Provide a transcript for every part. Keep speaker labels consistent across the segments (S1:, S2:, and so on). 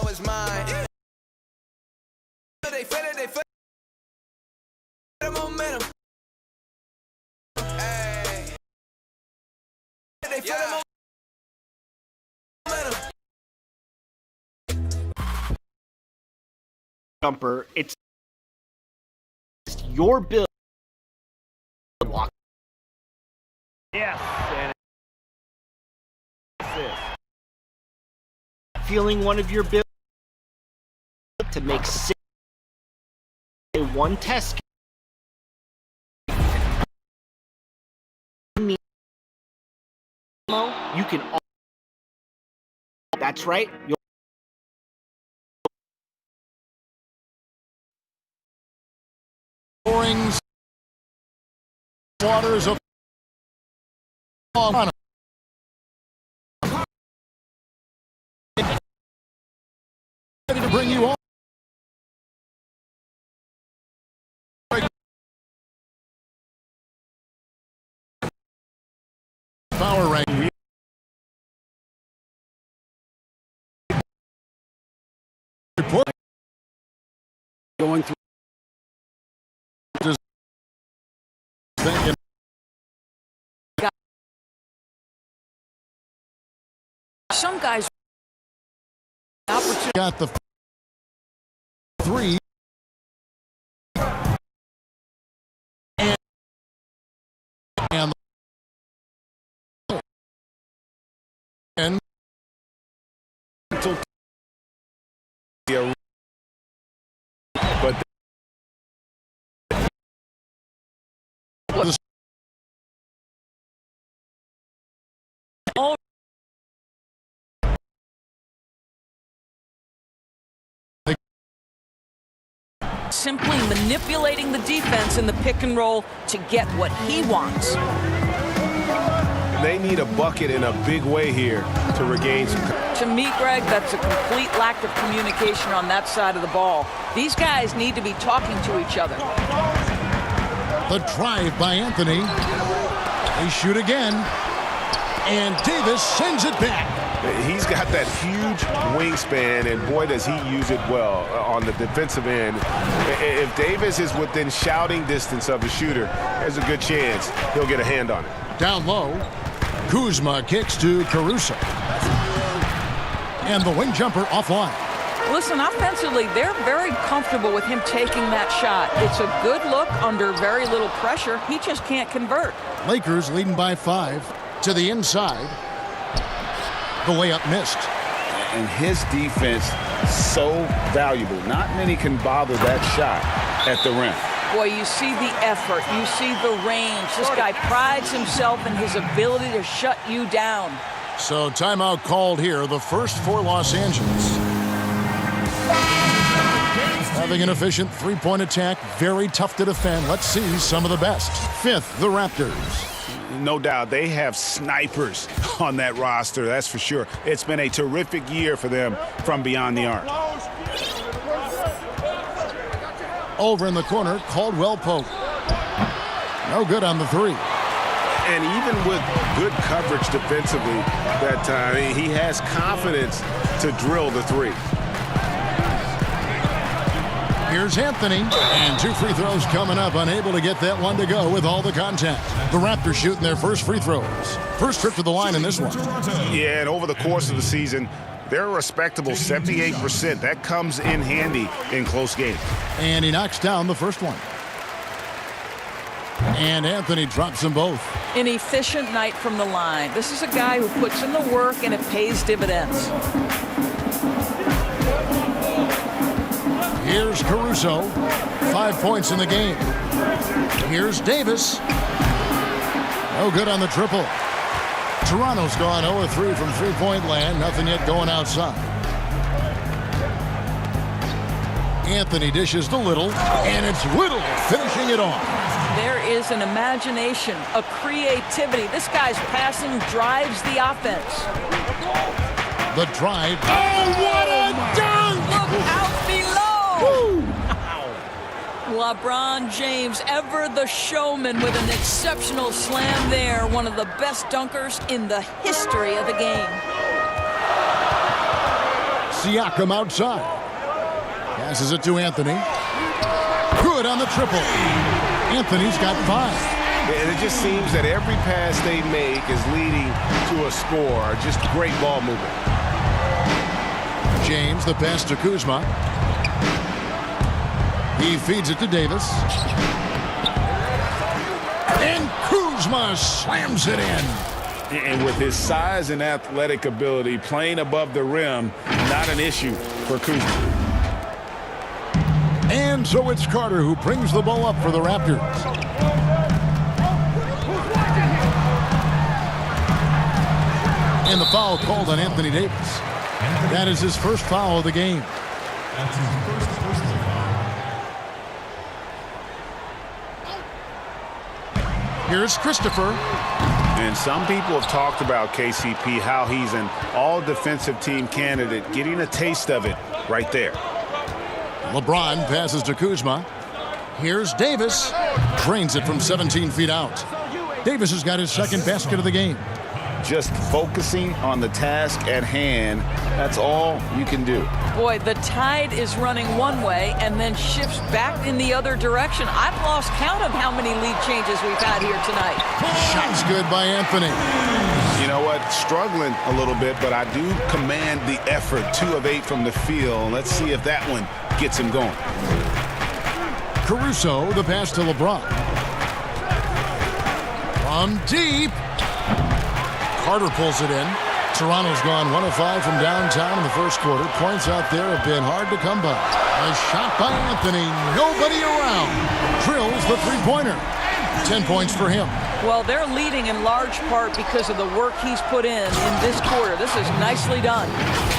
S1: know it's mine. They feel the momentum. Hey. They feel the momentum.
S2: Jumper, it's your build. Yes, and assist. Feeling one of your builds to make one test. You can. That's right.
S3: Rings, waters of ready to bring you on. Power rank. Report going through.
S4: Some guys
S3: got the 3 and but
S4: simply manipulating the defense in the pick and roll to get what he wants.
S5: They need a bucket in a big way here to regain some.
S4: To me, Greg, that's a complete lack of communication on that side of the ball. These guys need to be talking to each other.
S3: The drive by Anthony. They shoot again. And Davis sends it back.
S5: He's got that huge wingspan, and boy, does he use it well on the defensive end. If Davis is within shouting distance of the shooter, there's a good chance he'll get a hand on it.
S3: Down low, Kuzma kicks to Caruso. And the wing jumper offline.
S4: Listen, offensively, they're very comfortable with him taking that shot. It's a good look under very little pressure. He just can't convert.
S3: Lakers leading by 5 to the inside. The layup missed.
S6: And his defense so valuable. Not many can bother that shot at the rim.
S4: Boy, you see the effort. You see the range. This guy prides himself in his ability to shut you down.
S3: So timeout called here, the first for Los Angeles. Having an efficient three-point attack, very tough to defend. Let's see some of the best. 5th, the Raptors.
S5: No doubt, they have snipers on that roster, that's for sure. It's been a terrific year for them from beyond the arc.
S3: Over in the corner, Caldwell Pope. No good on the 3.
S5: And even with good coverage defensively that time, he has confidence to drill the 3.
S3: Here's Anthony, and 2 free throws coming up, unable to get that one to go with all the contact. The Raptors shooting their first free throws. First trip to the line in this one.
S5: Yeah, and over the course of the season, they're a respectable 78%. That comes in handy in close games.
S3: And he knocks down the first one. And Anthony drops them both.
S4: An efficient night from the line. This is a guy who puts in the work and it pays dividends.
S3: Here's Caruso. 5 points in the game. Here's Davis. No good on the triple. Toronto's gone 0-3 from three-point land. Nothing yet going outside. Anthony dishes to Little, and it's Little finishing it off.
S4: There is an imagination, a creativity. This guy's passing drives the offense.
S3: The drive. Oh, what a dunk!
S4: Look out below! LeBron James, ever the showman, with an exceptional slam there. One of the best dunkers in the history of the game.
S3: Siakam outside. Passes it to Anthony. Good on the triple. Anthony's got 5.
S5: And it just seems that every pass they make is leading to a score. Just great ball movement.
S3: James, the pass to Kuzma. He feeds it to Davis. And Kuzma slams it in.
S6: And with his size and athletic ability, playing above the rim, not an issue for Kuzma.
S3: And so it's Carter who brings the ball up for the Raptors. And the foul called on Anthony Davis. That is his first foul of the game.
S7: That's his first personal foul.
S3: Here's Christopher.
S6: And some people have talked about KCP, how he's an all-defensive team candidate, getting a taste of it right there.
S3: LeBron passes to Kuzma. Here's Davis. Drains it from 17 feet out. Davis has got his second basket of the game.
S6: Just focusing on the task at hand, that's all you can do.
S4: Boy, the tide is running one way and then shifts back in the other direction. I've lost count of how many lead changes we've had here tonight.
S3: Shot's good by Anthony.
S5: You know what? Struggling a little bit, but I do command the effort. 2 of 8 from the field. Let's see if that one gets him going.
S3: Caruso, the pass to LeBron. From deep. Carter pulls it in. Toronto's gone 1 of 5 from downtown in the first quarter. Points out there have been hard to come by. A shot by Anthony. Nobody around. Drills the three-pointer. 10 points for him.
S4: Well, they're leading in large part because of the work he's put in this quarter. This is nicely done.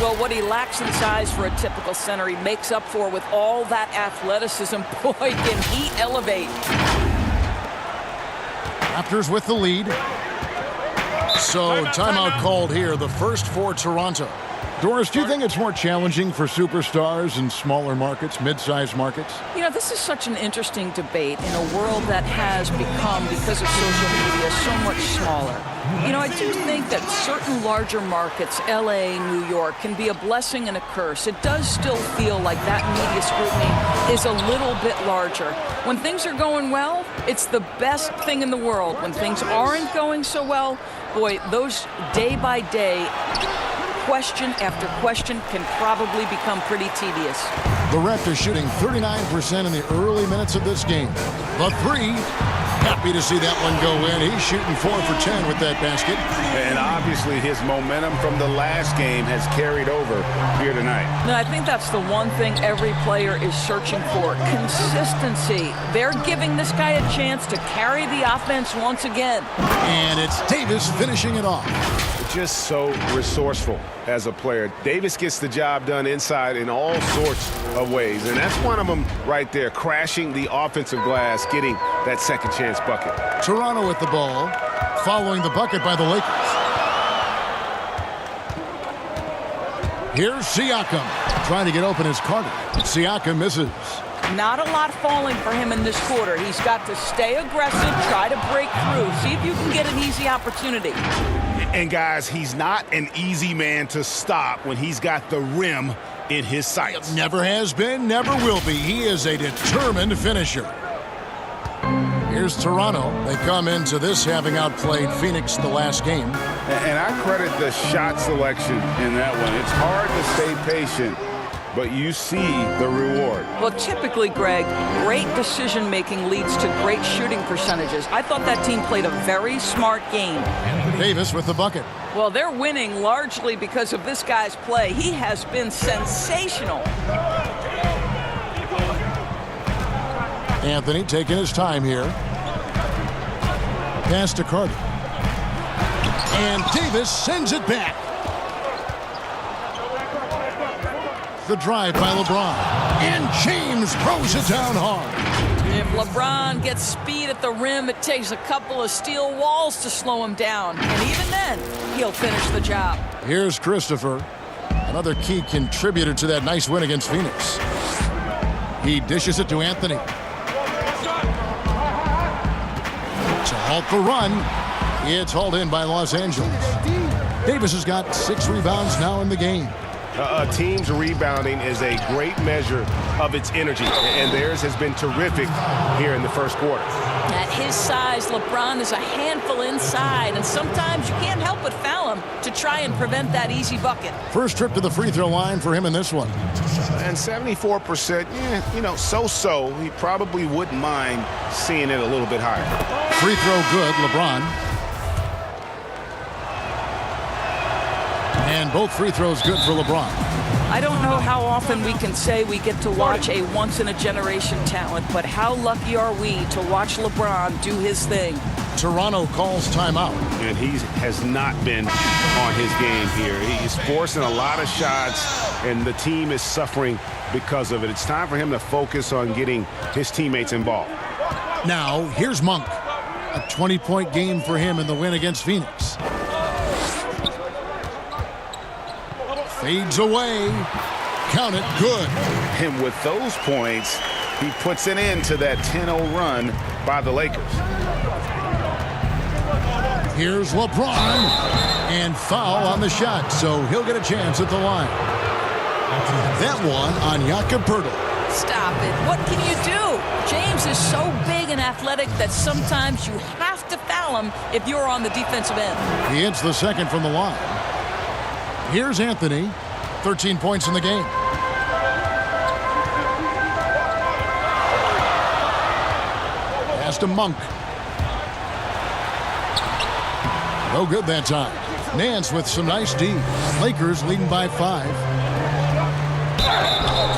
S4: Well, what he lacks in size for a typical center, he makes up for with all that athleticism. Boy, can he elevate.
S3: Raptors with the lead. So timeout called here, the first for Toronto. Doris, do you think it's more challenging for superstars in smaller markets, mid-sized markets?
S4: You know, this is such an interesting debate in a world that has become, because of social media, so much smaller. You know, I do think that certain larger markets, L.A., New York, can be a blessing and a curse. It does still feel like that media scrutiny is a little bit larger. When things are going well, it's the best thing in the world. When things aren't going so well, boy, those day-by-day question after question can probably become pretty tedious.
S3: The Raptors shooting 39% in the early minutes of this game. The three, happy to see that one go in. He's shooting 4 for 10 with that basket.
S6: And obviously his momentum from the last game has carried over here tonight.
S4: No, I think that's the one thing every player is searching for. Consistency. They're giving this guy a chance to carry the offense once again.
S3: And it's Davis finishing it off.
S5: Just so resourceful as a player. Davis gets the job done inside in all sorts of ways, and that's one of them right there, crashing the offensive glass, getting that second chance bucket.
S3: Toronto with the ball, following the bucket by the Lakers. Here's Siakam, trying to get open as Carter. Siakam misses.
S4: Not a lot falling for him in this quarter. He's got to stay aggressive, try to break through, see if you can get an easy opportunity.
S5: And guys, he's not an easy man to stop when he's got the rim in his sights.
S3: Never has been, never will be. He is a determined finisher. Here's Toronto. They come into this having outplayed Phoenix the last game.
S6: And I credit the shot selection in that one. It's hard to stay patient, but you see the reward.
S4: Well, typically, Greg, great decision-making leads to great shooting percentages. I thought that team played a very smart game.
S3: Davis with the bucket.
S4: Well, they're winning largely because of this guy's play. He has been sensational.
S3: Anthony taking his time here. Pass to Carter. And Davis sends it back. The drive by LeBron. And James throws it down hard.
S4: If LeBron gets speed at the rim, it takes a couple of steel walls to slow him down. And even then, he'll finish the job.
S3: Here's Christopher, another key contributor to that nice win against Phoenix. He dishes it to Anthony. To halt the run, it's hauled in by Los Angeles. Davis has got 6 rebounds now in the game.
S5: A team's rebounding is a great measure of its energy, and theirs has been terrific here in the first quarter.
S4: At his size, LeBron is a handful inside, and sometimes you can't help but foul him to try and prevent that easy bucket.
S3: First trip to the free throw line for him in this one.
S6: And 74%, so-so. He probably wouldn't mind seeing it a little bit higher.
S3: Free throw good, LeBron. And both free throws good for LeBron.
S4: I don't know how often we can say we get to watch a once-in-a-generation talent, but how lucky are we to watch LeBron do his thing.
S3: Toronto calls timeout.
S6: And he has not been on his game here. He's forcing a lot of shots, and the team is suffering because of it. It's time for him to focus on getting his teammates involved.
S3: Now, here's Monk. A 20-point game for him in the win against Phoenix. Fades away. Count it, good.
S6: And with those points, he puts an end to that 10-0 run by the Lakers.
S3: Here's LeBron. And foul on the shot, so he'll get a chance at the line. That one on Jakob Poeltl.
S4: Stop it. What can you do? James is so big and athletic that sometimes you have to foul him if you're on the defensive end.
S3: He hits the second from the line. Here's Anthony. 13 points in the game. Pass to Monk. No good that time. Nance with some nice D. Lakers leading by 5.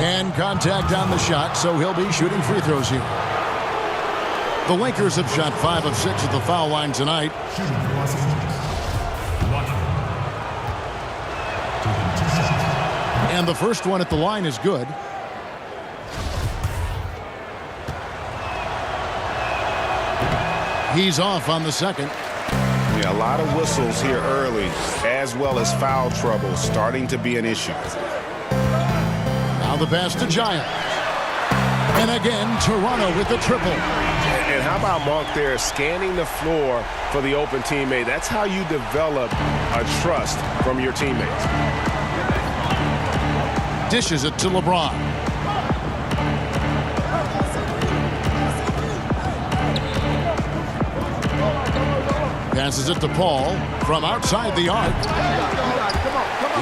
S3: And contact on the shot, so he'll be shooting free throws here. The Lakers have shot 5 of 6 at the foul line tonight.
S7: Shooting for Los Angeles.
S3: And the first one at the line is good. He's off on the second.
S6: Yeah, a lot of whistles here early, as well as foul trouble starting to be an issue.
S3: Now the pass to Giant. And again, Toronto with the triple.
S5: And how about Monk there scanning the floor for the open teammate? That's how you develop a trust from your teammates.
S3: Dishes it to LeBron. Passes it to Paul from outside the arc.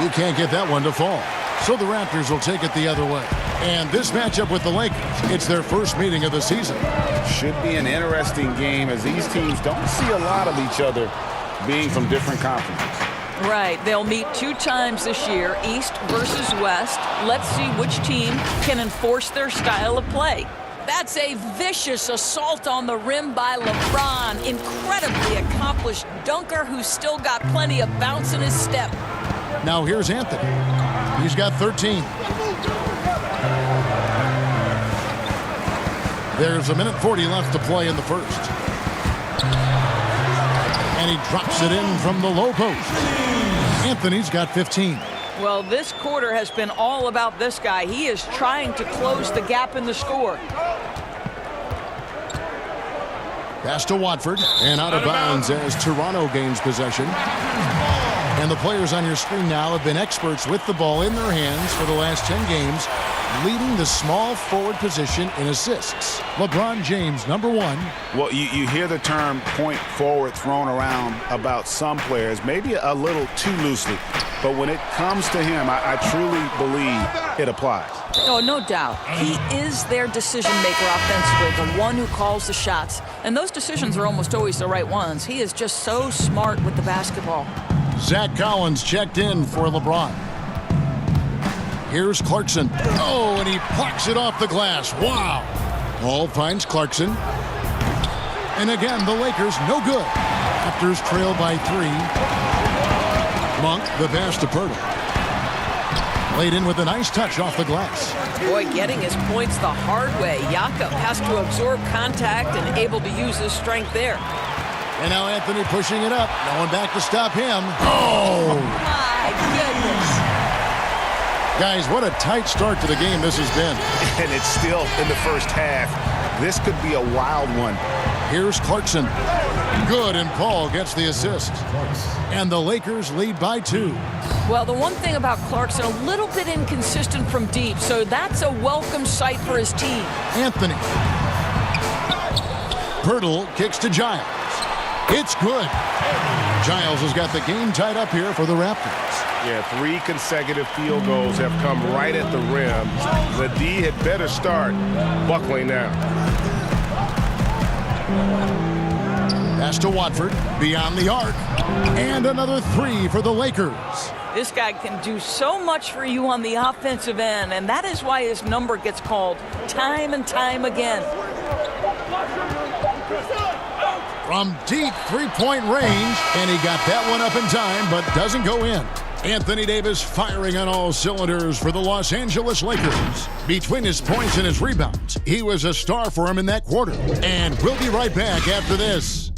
S3: He can't get that one to fall. So the Raptors will take it the other way. And this matchup with the Lakers, it's their first meeting of the season.
S6: Should be an interesting game as these teams don't see a lot of each other being from different conferences.
S4: Right. They'll meet 2 times this year, East versus West. Let's see which team can enforce their style of play. That's a vicious assault on the rim by LeBron. Incredibly accomplished dunker who's still got plenty of bounce in his step.
S3: Now here's Anthony. He's got 13. There's 1:40 left to play in the first. And he drops it in from the low post. Anthony's got 15.
S4: Well, this quarter has been all about this guy. He is trying to close the gap in the score.
S3: Pass to Watford and out of bounds as Toronto gains possession. And the players on your screen now have been experts with the ball in their hands for the last 10 games, leading the small forward position in assists. LeBron James, #1.
S6: Well, you hear the term point forward thrown around about some players, maybe a little too loosely. But when it comes to him, I truly believe it applies.
S4: Oh, no doubt. He is their decision maker offensively, the one who calls the shots. And those decisions are almost always the right ones. He is just so smart with the basketball.
S3: Zach Collins checked in for LeBron. Here's Clarkson. Oh, and he plucks it off the glass. Wow. Hall finds Clarkson. And again, the Lakers no good. Raptors trail by 3. Monk, the pass to Poeltl. Laid in with a nice touch off the glass.
S4: Boy, getting his points the hard way. Jakob has to absorb contact and able to use his strength there.
S3: And now Anthony pushing it up. No one back to stop him. Oh!
S4: My goodness.
S3: Guys, what a tight start to the game this has been.
S5: And it's still in the first half. This could be a wild one
S3: Here's Clarkson. Good, and Paul gets the assist. And the Lakers lead by 2.
S4: Well, the one thing about Clarkson, a little bit inconsistent from deep, so that's a welcome sight for his team.
S3: Anthony. Pirtle kicks to Giles. It's good. Giles has got the game tied up here for the Raptors.
S5: Yeah, 3 consecutive field goals have come right at the rim. The D had better start buckling now.
S3: Pass to Watford, beyond the arc. And another 3 for the Lakers.
S4: This guy can do so much for you on the offensive end, and that is why his number gets called time and time again.
S3: From deep three-point range, and he got that one up in time, but doesn't go in. Anthony Davis firing on all cylinders for the Los Angeles Lakers. Between his points and his rebounds, he was a star for him in that quarter. And we'll be right back after this.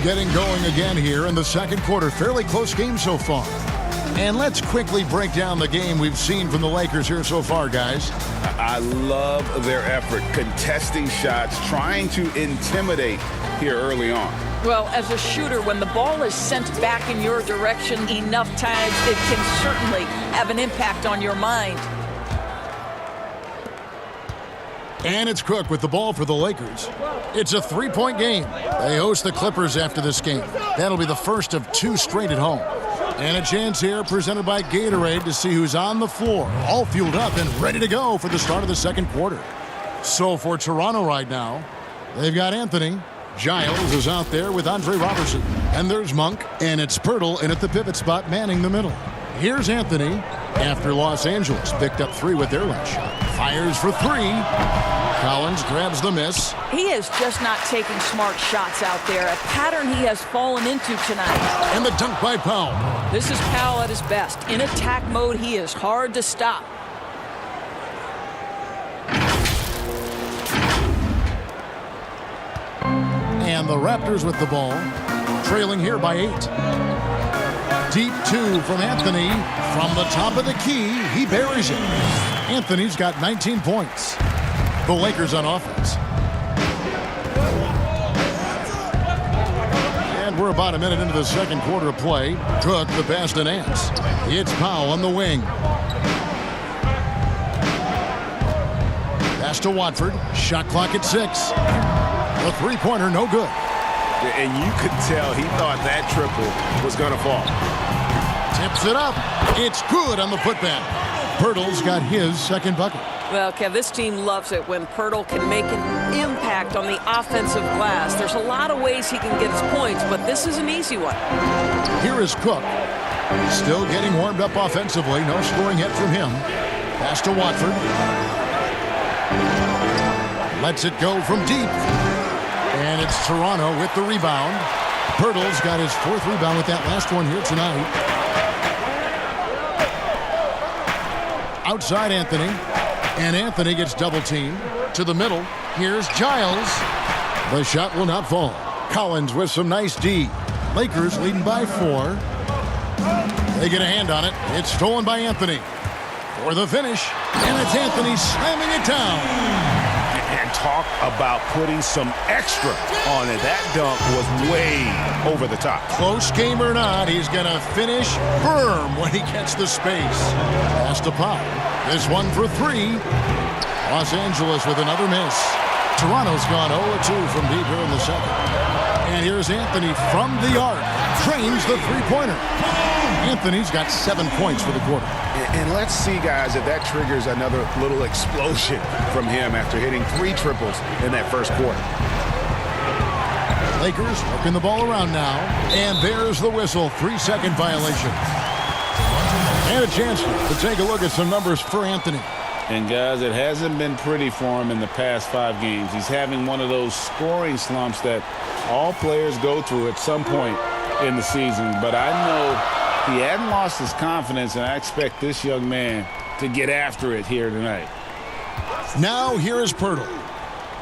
S3: Getting going again here in the second quarter. Fairly close game so far. And let's quickly break down the game we've seen from the Lakers here so far, guys.
S6: I love their effort, contesting shots, trying to intimidate here early on.
S4: Well, as a shooter, when the ball is sent back in your direction enough times, it can certainly have an impact on your mind.
S3: And it's Cook with the ball for the Lakers. It's a 3-point game. They host the Clippers after this game. That'll be the first of 2 straight at home. And a chance here presented by Gatorade to see who's on the floor, all fueled up and ready to go for the start of the second quarter. So for Toronto right now, they've got Anthony. Giles is out there with Andre Robertson. And there's Monk. And it's Pirtle in at the pivot spot, manning the middle. Here's Anthony after Los Angeles picked up 3 with their last shot. Fires for 3. Collins grabs the miss.
S4: He is just not taking smart shots out there, a pattern he has fallen into tonight.
S3: And the dunk by Powell.
S4: This is Powell at his best. In attack mode, he is hard to stop.
S3: And the Raptors with the ball, trailing here by 8. Deep 2 from Anthony. From the top of the key, he buries it. Anthony's got 19 points. The Lakers on offense. And we're about a minute into the second quarter of play. Cook the pass to Nance. It's Powell on the wing. Pass to Watford. Shot clock at 6. The three-pointer no good.
S5: And you could tell he thought that triple was going to fall.
S3: Tips it up. It's good on the putback. Pirtle's got his second bucket.
S4: Well, Kev, this team loves it when Pirtle can make an impact on the offensive glass. There's a lot of ways he can get his points, but this is an easy one.
S3: Here is Cook. Still getting warmed up offensively. No scoring yet from him. Pass to Watford. Lets it go from deep. And it's Toronto with the rebound. Pirtle's got his 4th rebound with that last one here tonight. Outside Anthony. And Anthony gets double-teamed. To the middle. Here's Giles. The shot will not fall. Collins with some nice D. Lakers leading by 4. They get a hand on it. It's stolen by Anthony. For the finish. And it's Anthony slamming it down.
S5: And talk about putting some extra on it. That dunk was way over the top.
S3: Close game or not, he's going to finish firm when he gets the space. Pass to Powell. This one for 3. Los Angeles with another miss. Toronto's gone 0-2 from deep here in the second. And here's Anthony from the arc. Trains the three-pointer. Anthony's got 7 points for the quarter.
S5: And let's see, guys, if that triggers another little explosion from him after hitting 3 triples in that first quarter.
S3: Lakers working the ball around now. And there's the whistle. 3-second violation. And a chance to take a look at some numbers for Anthony.
S6: And guys, it hasn't been pretty for him in the past 5 games. He's having one of those scoring slumps that all players go through at some point in the season. But I know he hadn't lost his confidence, and I expect this young man to get after it here tonight.
S3: Now here is Pirtle.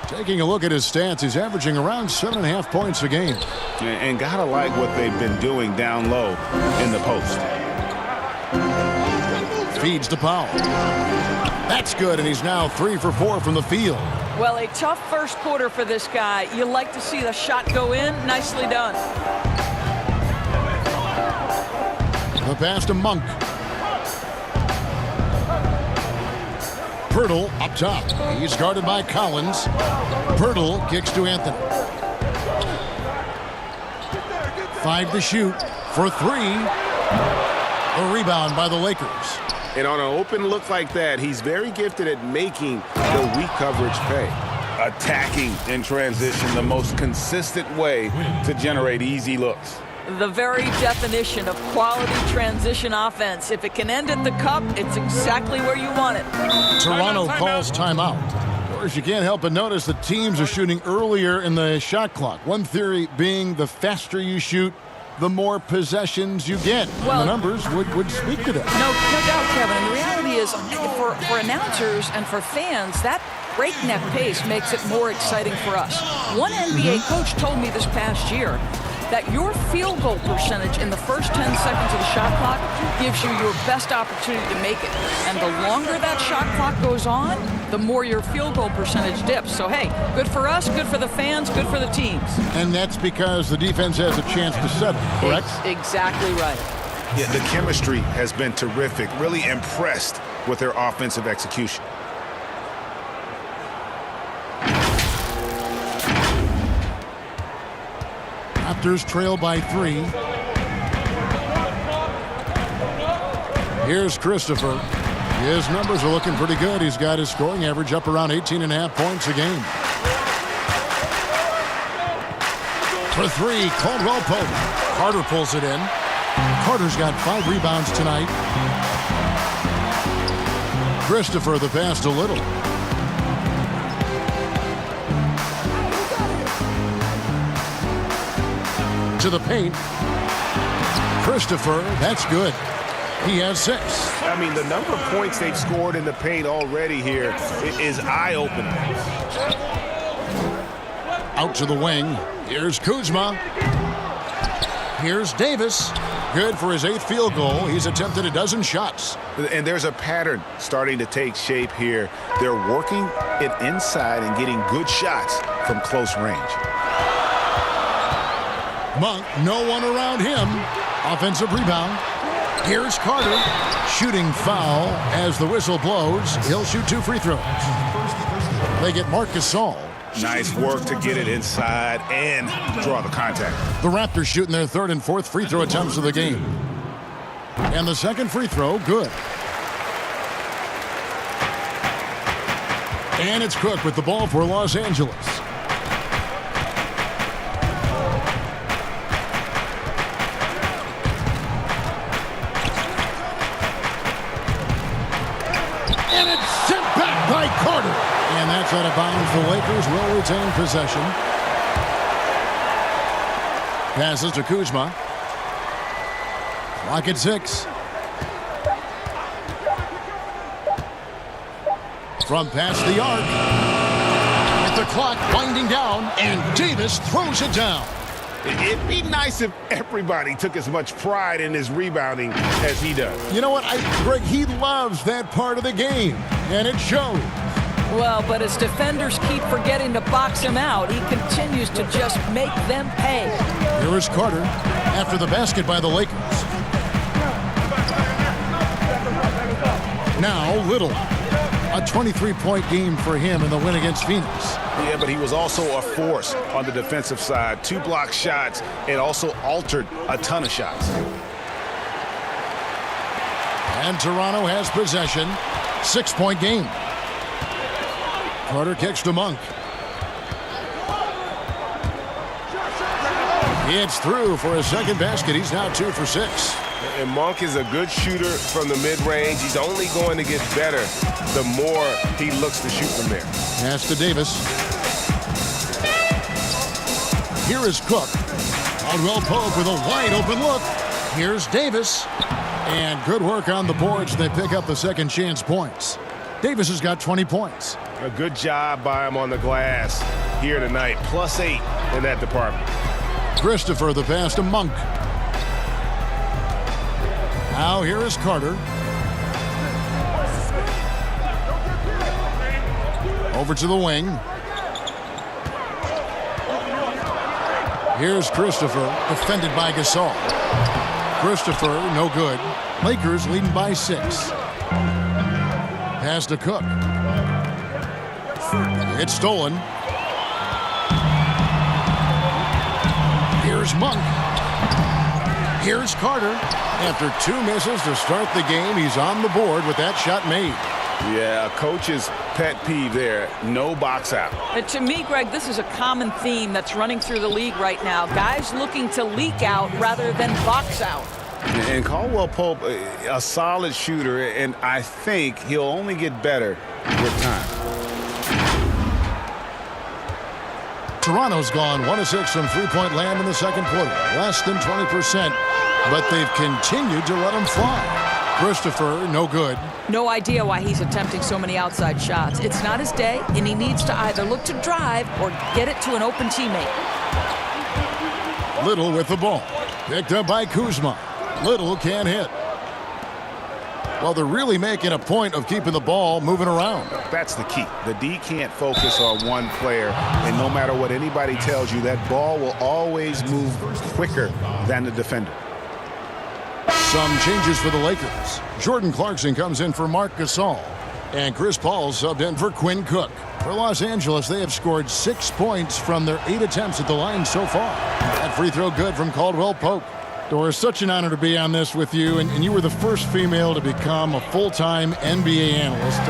S3: Taking a look at his stats, he's averaging around 7.5 points a game.
S6: And gotta like what they've been doing down low in the post.
S3: Feeds to Powell. That's good, and he's now 3 for 4 from the field.
S4: Well, a tough first quarter for this guy. You like to see the shot go in. Nicely done.
S3: The pass to Monk. Pirtle up top. He's guarded by Collins. Pirtle kicks to Anthony. 5 to shoot for 3. A rebound by the Lakers.
S5: And on an open look like that, he's very gifted at making the weak coverage pay. Attacking in transition, the most consistent way to generate easy looks.
S4: The very definition of quality transition offense. If it can end at the cup, it's exactly where you want it.
S3: Toronto calls timeout. Of course, you can't help but notice the teams are shooting earlier in the shot clock. One theory being the faster you shoot, the more possessions you get.
S4: Well,
S3: the numbers would speak to that.
S4: No doubt, Kevin. And the reality is, for announcers and for fans, that breakneck pace makes it more exciting for us. One NBA coach told me this past year that your field goal percentage in the first 10 seconds of the shot clock gives you your best opportunity to make it. And the longer that shot clock goes on, the more your field goal percentage dips. So, hey, good for us, good for the fans, good for the teams.
S3: And that's because the defense has a chance to settle, correct?
S4: Exactly right.
S5: Yeah, the chemistry has been terrific. Really impressed with their offensive execution.
S3: Raptors trail by 3. Here's Christopher. His numbers are looking pretty good. He's got his scoring average up around 18.5 points a game. For 3, Caldwell Pope. Carter pulls it in. Carter's got 5 rebounds tonight. Christopher the pass to Little. To the paint. Christopher, that's good. He has 6.
S5: I mean, the number of points they've scored in the paint already here is eye-opening.
S3: Out to the wing. Here's Kuzma. Here's Davis. Good for his 8th field goal. He's attempted a dozen shots.
S5: And there's a pattern starting to take shape here. They're working it inside and getting good shots from close range.
S3: Monk, no one around him. Offensive rebound. Here's Carter. Shooting foul as the whistle blows. He'll shoot 2 free throws. They get Marc Gasol.
S5: Nice work to get it inside and draw the contact.
S3: The Raptors shooting their 3rd and 4th free throw attempts of the game. And the 2nd free throw, good. And it's Cook with the ball for Los Angeles. And it's sent back by Carter. And that's out of bounds. The Lakers will retain possession. Passes to Kuzma. Clock at 6. From past the arc. With the clock winding down, and Davis throws it down.
S5: It'd be nice if everybody took as much pride in his rebounding as he does.
S3: You know what, Greg, he loves that part of the game, and it shows.
S4: Well, but as defenders keep forgetting to box him out, he continues to just make them pay.
S3: Here is Carter after the basket by the Lakers. Now Little. A 23-point game for him in the win against Phoenix.
S5: Yeah, but he was also a force on the defensive side. 2 block shots and also altered a ton of shots.
S3: And Toronto has possession. 6-point game. Carter kicks to Monk. It's through for a second basket. He's now 2 for 6.
S5: And Monk is a good shooter from the mid-range. He's only going to get better the more he looks to shoot from there.
S3: Pass to Davis. Here is Cook. Caldwell Pope with a wide open look. Here's Davis. And good work on the boards. They pick up the second chance points. Davis has got 20 points.
S5: A good job by him on the glass here tonight. +8 in that department.
S3: Christopher, the pass to Monk. Now here is Carter. Over to the wing. Here's Christopher, defended by Gasol. Christopher, no good. Lakers leading by 6. Pass to Cook. It's stolen. Here's Monk. Here's Carter. After 2 misses to start the game, he's on the board with that shot made.
S5: Yeah, coach's pet peeve there. No box out.
S4: And to me, Greg, this is a common theme that's running through the league right now. Guys looking to leak out rather than box out.
S6: And Caldwell Pope, a solid shooter, and I think he'll only get better with time.
S3: Toronto's gone 1 of 6 from three-point land in the second quarter. Less than 20%, but they've continued to let him fly. Christopher, no good.
S4: No idea why he's attempting so many outside shots. It's not his day, and he needs to either look to drive or get it to an open teammate.
S3: Little with the ball. Picked up by Kuzma. Little can't hit. Well, they're really making a point of keeping the ball moving around.
S6: That's the key. The D can't focus on one player, and no matter what anybody tells you, that ball will always move quicker than the defender.
S3: Some changes for the Lakers. Jordan Clarkson comes in for Marc Gasol. And Chris Paul subbed in for Quinn Cook. For Los Angeles, they have scored 6 points from their 8 attempts at the line so far. That free throw good from Caldwell Pope. Doris, such an honor to be on this with you. And you were the first female to become a full-time NBA analyst.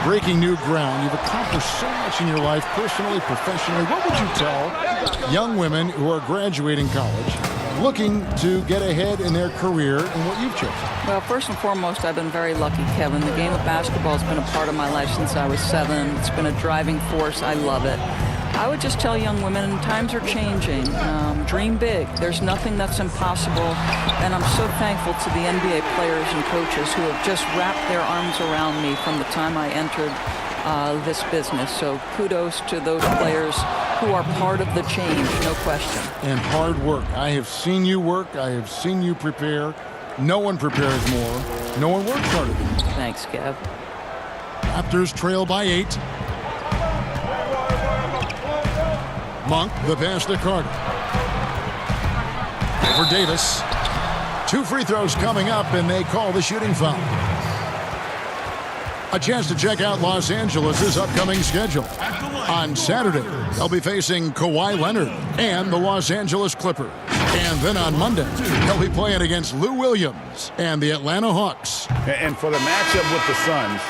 S3: Breaking new ground. You've accomplished so much in your life, personally, professionally. What would you tell young women who are graduating college, looking to get ahead in their career and what you've chosen?
S4: Well, first and foremost, I've been very lucky, Kevin. The game of basketball has been a part of my life since I was 7. It's been a driving force. I love it. I would just tell young women, times are changing. Dream big. There's nothing that's impossible. And I'm so thankful to the NBA players and coaches who have just wrapped their arms around me from the time I entered this business. So kudos to those players who are part of the change, no question.
S3: And hard work. I have seen you work. I have seen you prepare. No one prepares more. No one works harder than you.
S4: Thanks, Kev.
S3: Raptors trail by 8. Monk, the pass to Carter. For Davis. 2 free throws coming up, and they call the shooting foul. A chance to check out Los Angeles' upcoming schedule. On Saturday, they'll be facing Kawhi Leonard and the Los Angeles Clippers. And then on Monday, they'll be playing against Lou Williams and the Atlanta Hawks.
S6: And for the matchup with the Suns,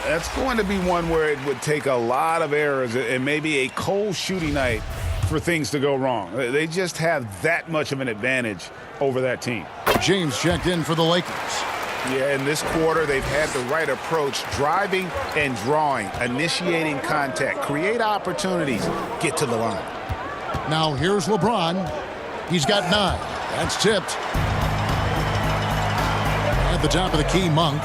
S6: that's going to be one where it would take a lot of errors and maybe a cold shooting night for things to go wrong. They just have that much of an advantage over that team.
S3: James checked in for the Lakers.
S5: Yeah, in this quarter, they've had the right approach, driving and drawing, initiating contact, create opportunities, get to the line.
S3: Now here's LeBron. He's got 9. That's tipped. At the top of the key, Monk.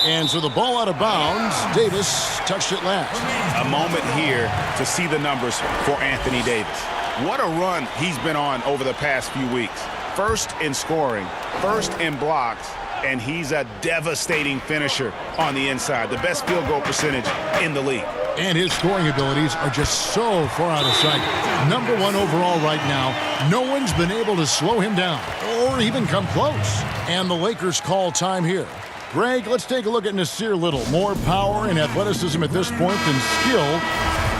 S3: And so the ball out of bounds. Davis touched it last.
S6: A moment here to see the numbers for Anthony Davis. What a run he's been on over the past few weeks. First in scoring, first in blocks, and he's a devastating finisher on the inside. The best field goal percentage in the league.
S3: And his scoring abilities are just so far out of sight. Number 1 overall right now. No one's been able to slow him down or even come close. And the Lakers call time here. Greg, let's take a look at Nasir Little. More power and athleticism at this point than skill,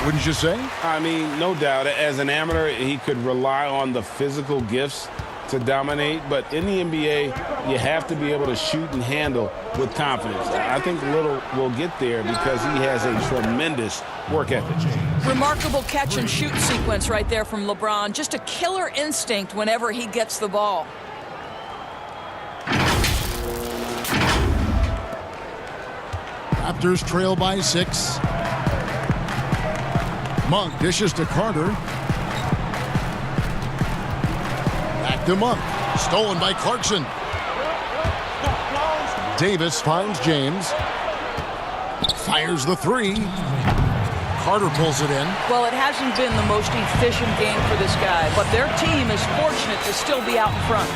S3: wouldn't you say?
S8: I mean, no doubt. As an amateur, he could rely on the physical gifts
S6: to dominate, but in the NBA, you have to be able to shoot and handle with confidence. I think Little will get there because he has a tremendous work ethic.
S4: Remarkable catch and shoot sequence right there from LeBron. Just a killer instinct whenever he gets the ball.
S3: Raptors trail by 6. Monk dishes to Carter. Back to Monk. Stolen by Clarkson. Davis finds James. Fires the 3. Carter pulls it in.
S4: Well, it hasn't been the most efficient game for this guy, but their team is fortunate to still be out in front.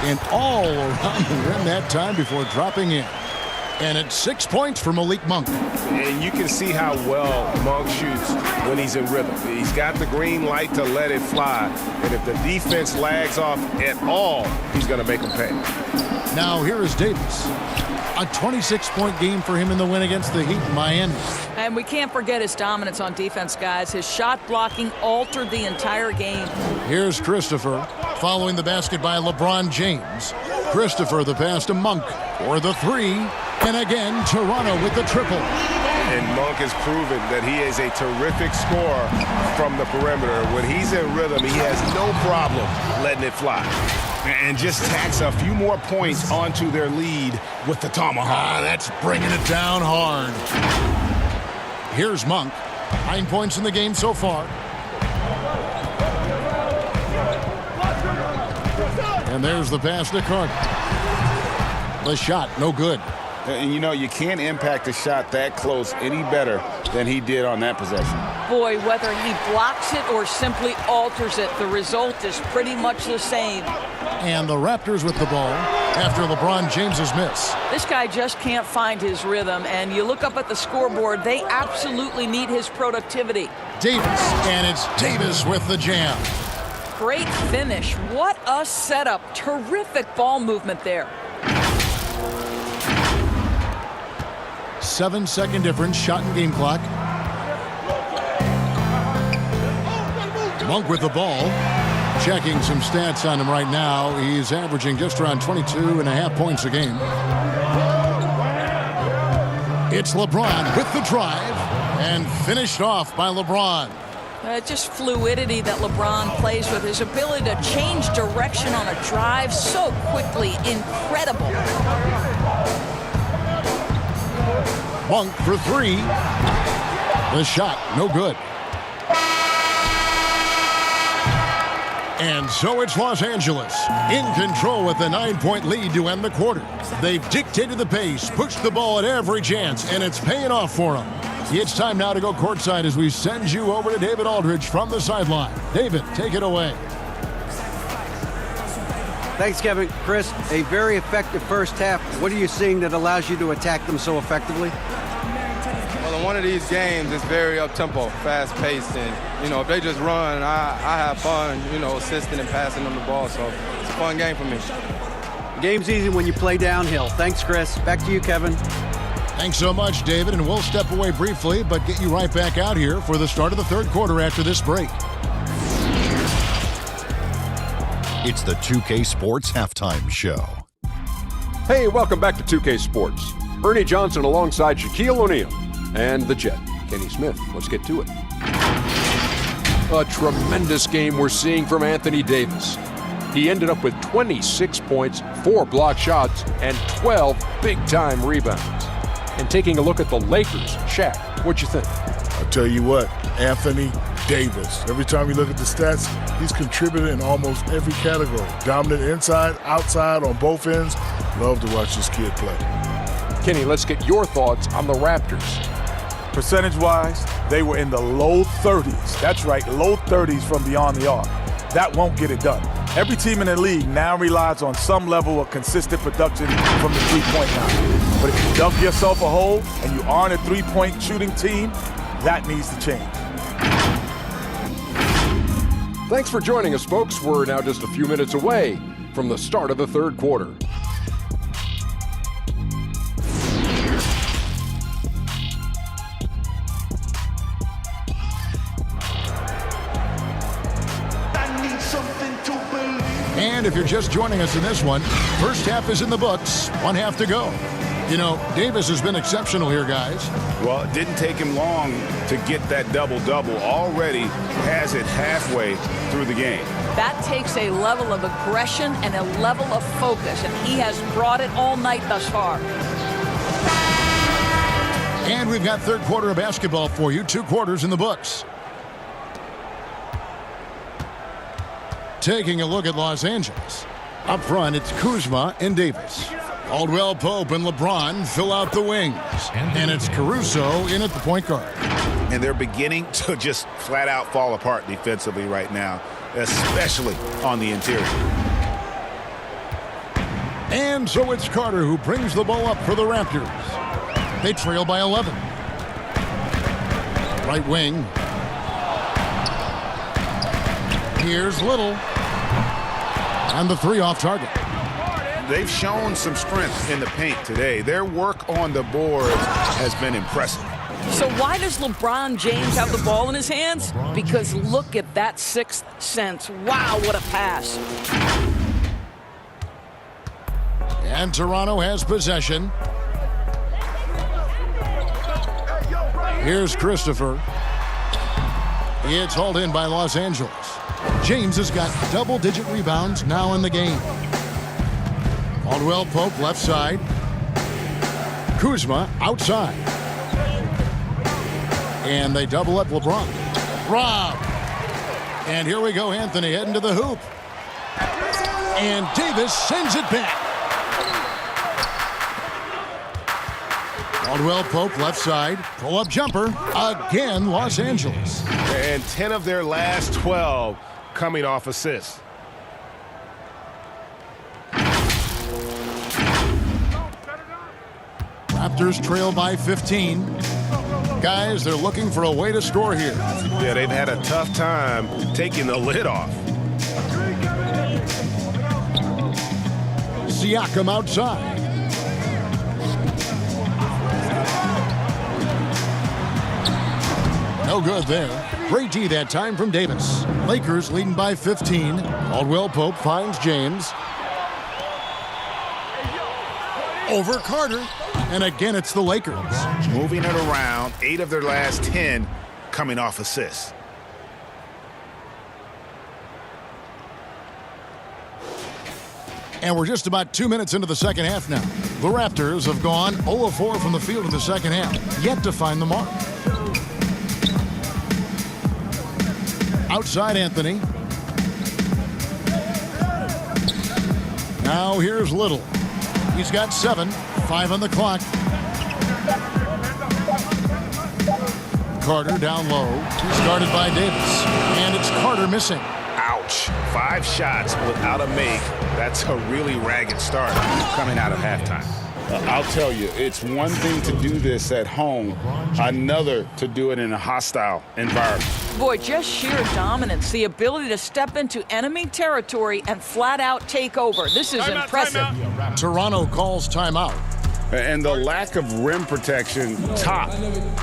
S3: And all around the rim that time before dropping in. And it's 6 points for Malik Monk.
S5: And you can see how well Monk shoots when he's in rhythm. He's got the green light to let it fly. And if the defense lags off at all, he's going to make them pay.
S3: Now here is Davis. A 26-point game for him in the win against the Heat in Miami.
S4: And we can't forget his dominance on defense, guys. His shot blocking altered the entire game.
S3: Here's Christopher following the basket by LeBron James. Christopher the pass to Monk for the 3. And again, Toronto with the triple.
S5: And Monk has proven that he is a terrific scorer from the perimeter. When he's in rhythm, he has no problem letting it fly. And just tacks a few more points onto their lead with the tomahawk.
S3: That's bringing it down hard. Here's Monk. 9 points in the game so far. And there's the pass to Carter. The shot, no good.
S6: And you know, you can't impact a shot that close any better than he did on that possession.
S4: Boy, whether he blocks it or simply alters it, the result is pretty much the same.
S3: And the Raptors with the ball after LeBron James's miss.
S4: This guy just can't find his rhythm, and you look up at the scoreboard, they absolutely need his productivity.
S3: Davis, and it's Davis with the jam.
S4: Great finish. What a setup. Terrific ball movement there.
S3: 7-second difference, shot and game clock. Monk with the ball. Checking some stats on him right now. He's averaging just around 22.5 points a game. It's LeBron with the drive and finished off by LeBron.
S4: Just fluidity that LeBron plays with. His ability to change direction on a drive so quickly. Incredible.
S3: Monk for 3. The shot, no good. And so it's Los Angeles in control with a 9-point lead to end the quarter. They've dictated the pace, pushed the ball at every chance, and it's paying off for them. It's time now to go courtside as we send you over to David Aldridge from the sideline. David, take it away.
S8: Thanks, Kevin. Chris, a very effective first half. What are you seeing that allows you to attack them so effectively?
S9: Well, in one of these games, it's very up-tempo, fast-paced, and, if they just run, I have fun, assisting and passing them the ball, so it's a fun game for me.
S8: Game's easy when you play downhill. Thanks, Chris. Back to you, Kevin.
S3: Thanks so much, David, and we'll step away briefly, but get you right back out here for the start of the third quarter after this break.
S10: It's the 2K Sports Halftime Show.
S11: Hey, welcome back to 2K Sports. Ernie Johnson alongside Shaquille O'Neal and the Jet, Kenny Smith. Let's get to it. A tremendous game we're seeing from Anthony Davis. He ended up with 26 points, 4 block shots, and 12 big-time rebounds. And taking a look at the Lakers, Shaq, what'd you think?
S12: I'll tell you what, Anthony Davis. Every time you look at the stats, he's contributed in almost every category. Dominant inside, outside, on both ends. Love to watch this kid play.
S11: Kenny, let's get your thoughts on the Raptors.
S13: Percentage-wise, they were in the low 30s. That's right, low 30s from beyond the arc. That won't get it done. Every team in the league now relies on some level of consistent production from the three-point line. But if you dug yourself a hole and you aren't a three-point shooting team, that needs to change.
S11: Thanks for joining us, folks. We're now just a few minutes away from the start of the third quarter.
S1: I need something to believe.
S3: And if you're just joining us in this one, first half is in the books, 1 half to go. You know, Davis has been exceptional here, guys.
S5: Well, it didn't take him long to get that double-double. Already has it halfway through the game.
S4: That takes a level of aggression and a level of focus, and he has brought it all night thus far.
S3: And we've got third quarter of basketball for you, 2 quarters in the books. Taking a look at Los Angeles. Up front, it's Kuzma and Davis. Caldwell Pope and LeBron fill out the wings. And it's Caruso in at the point guard.
S5: And they're beginning to just flat out fall apart defensively right now, especially on the interior.
S3: And so it's Carter who brings the ball up for the Raptors. They trail by 11. Right wing. Here's Little. And the 3 off target.
S5: They've shown some strength in the paint today. Their work on the boards has been impressive.
S4: So why does LeBron James have the ball in his hands? Because look at that 6th sense. Wow, what a pass.
S3: And Toronto has possession. Here's Christopher. It's hauled in by Los Angeles. James has got double-digit rebounds now in the game. Caldwell Pope left side. Kuzma outside. And they double up LeBron. Rob. And here we go, Anthony heading to the hoop. And Davis sends it back. Caldwell Pope left side. Pull-up jumper. Again, Los Angeles.
S5: And 10 of their last 12 coming off assists.
S3: Raptors trail by 15. Guys, they're looking for a way to score here.
S5: Yeah, they've had a tough time taking the lid off.
S3: Siakam outside. No good there. Great D that time from Davis. Lakers leading by 15. Caldwell Pope finds James. Over Carter. And again, it's the Lakers.
S5: Moving it around, 8 of their last 10 coming off assists.
S3: And we're just about 2 minutes into the second half now. The Raptors have gone 0 of 4 from the field in the second half, yet to find the mark. Outside Anthony. Now here's Little. He's got 7, 5 on the clock. Carter down low. Started by Davis. And it's Carter missing.
S5: Ouch. 5 shots without a make. That's a really ragged start coming out of halftime.
S6: I'll tell you, it's one thing to do this at home, another to do it in a hostile environment.
S4: Boy, just sheer dominance, the ability to step into enemy territory and flat out take over. This is impressive.
S3: Toronto calls timeout.
S6: And the lack of rim protection, top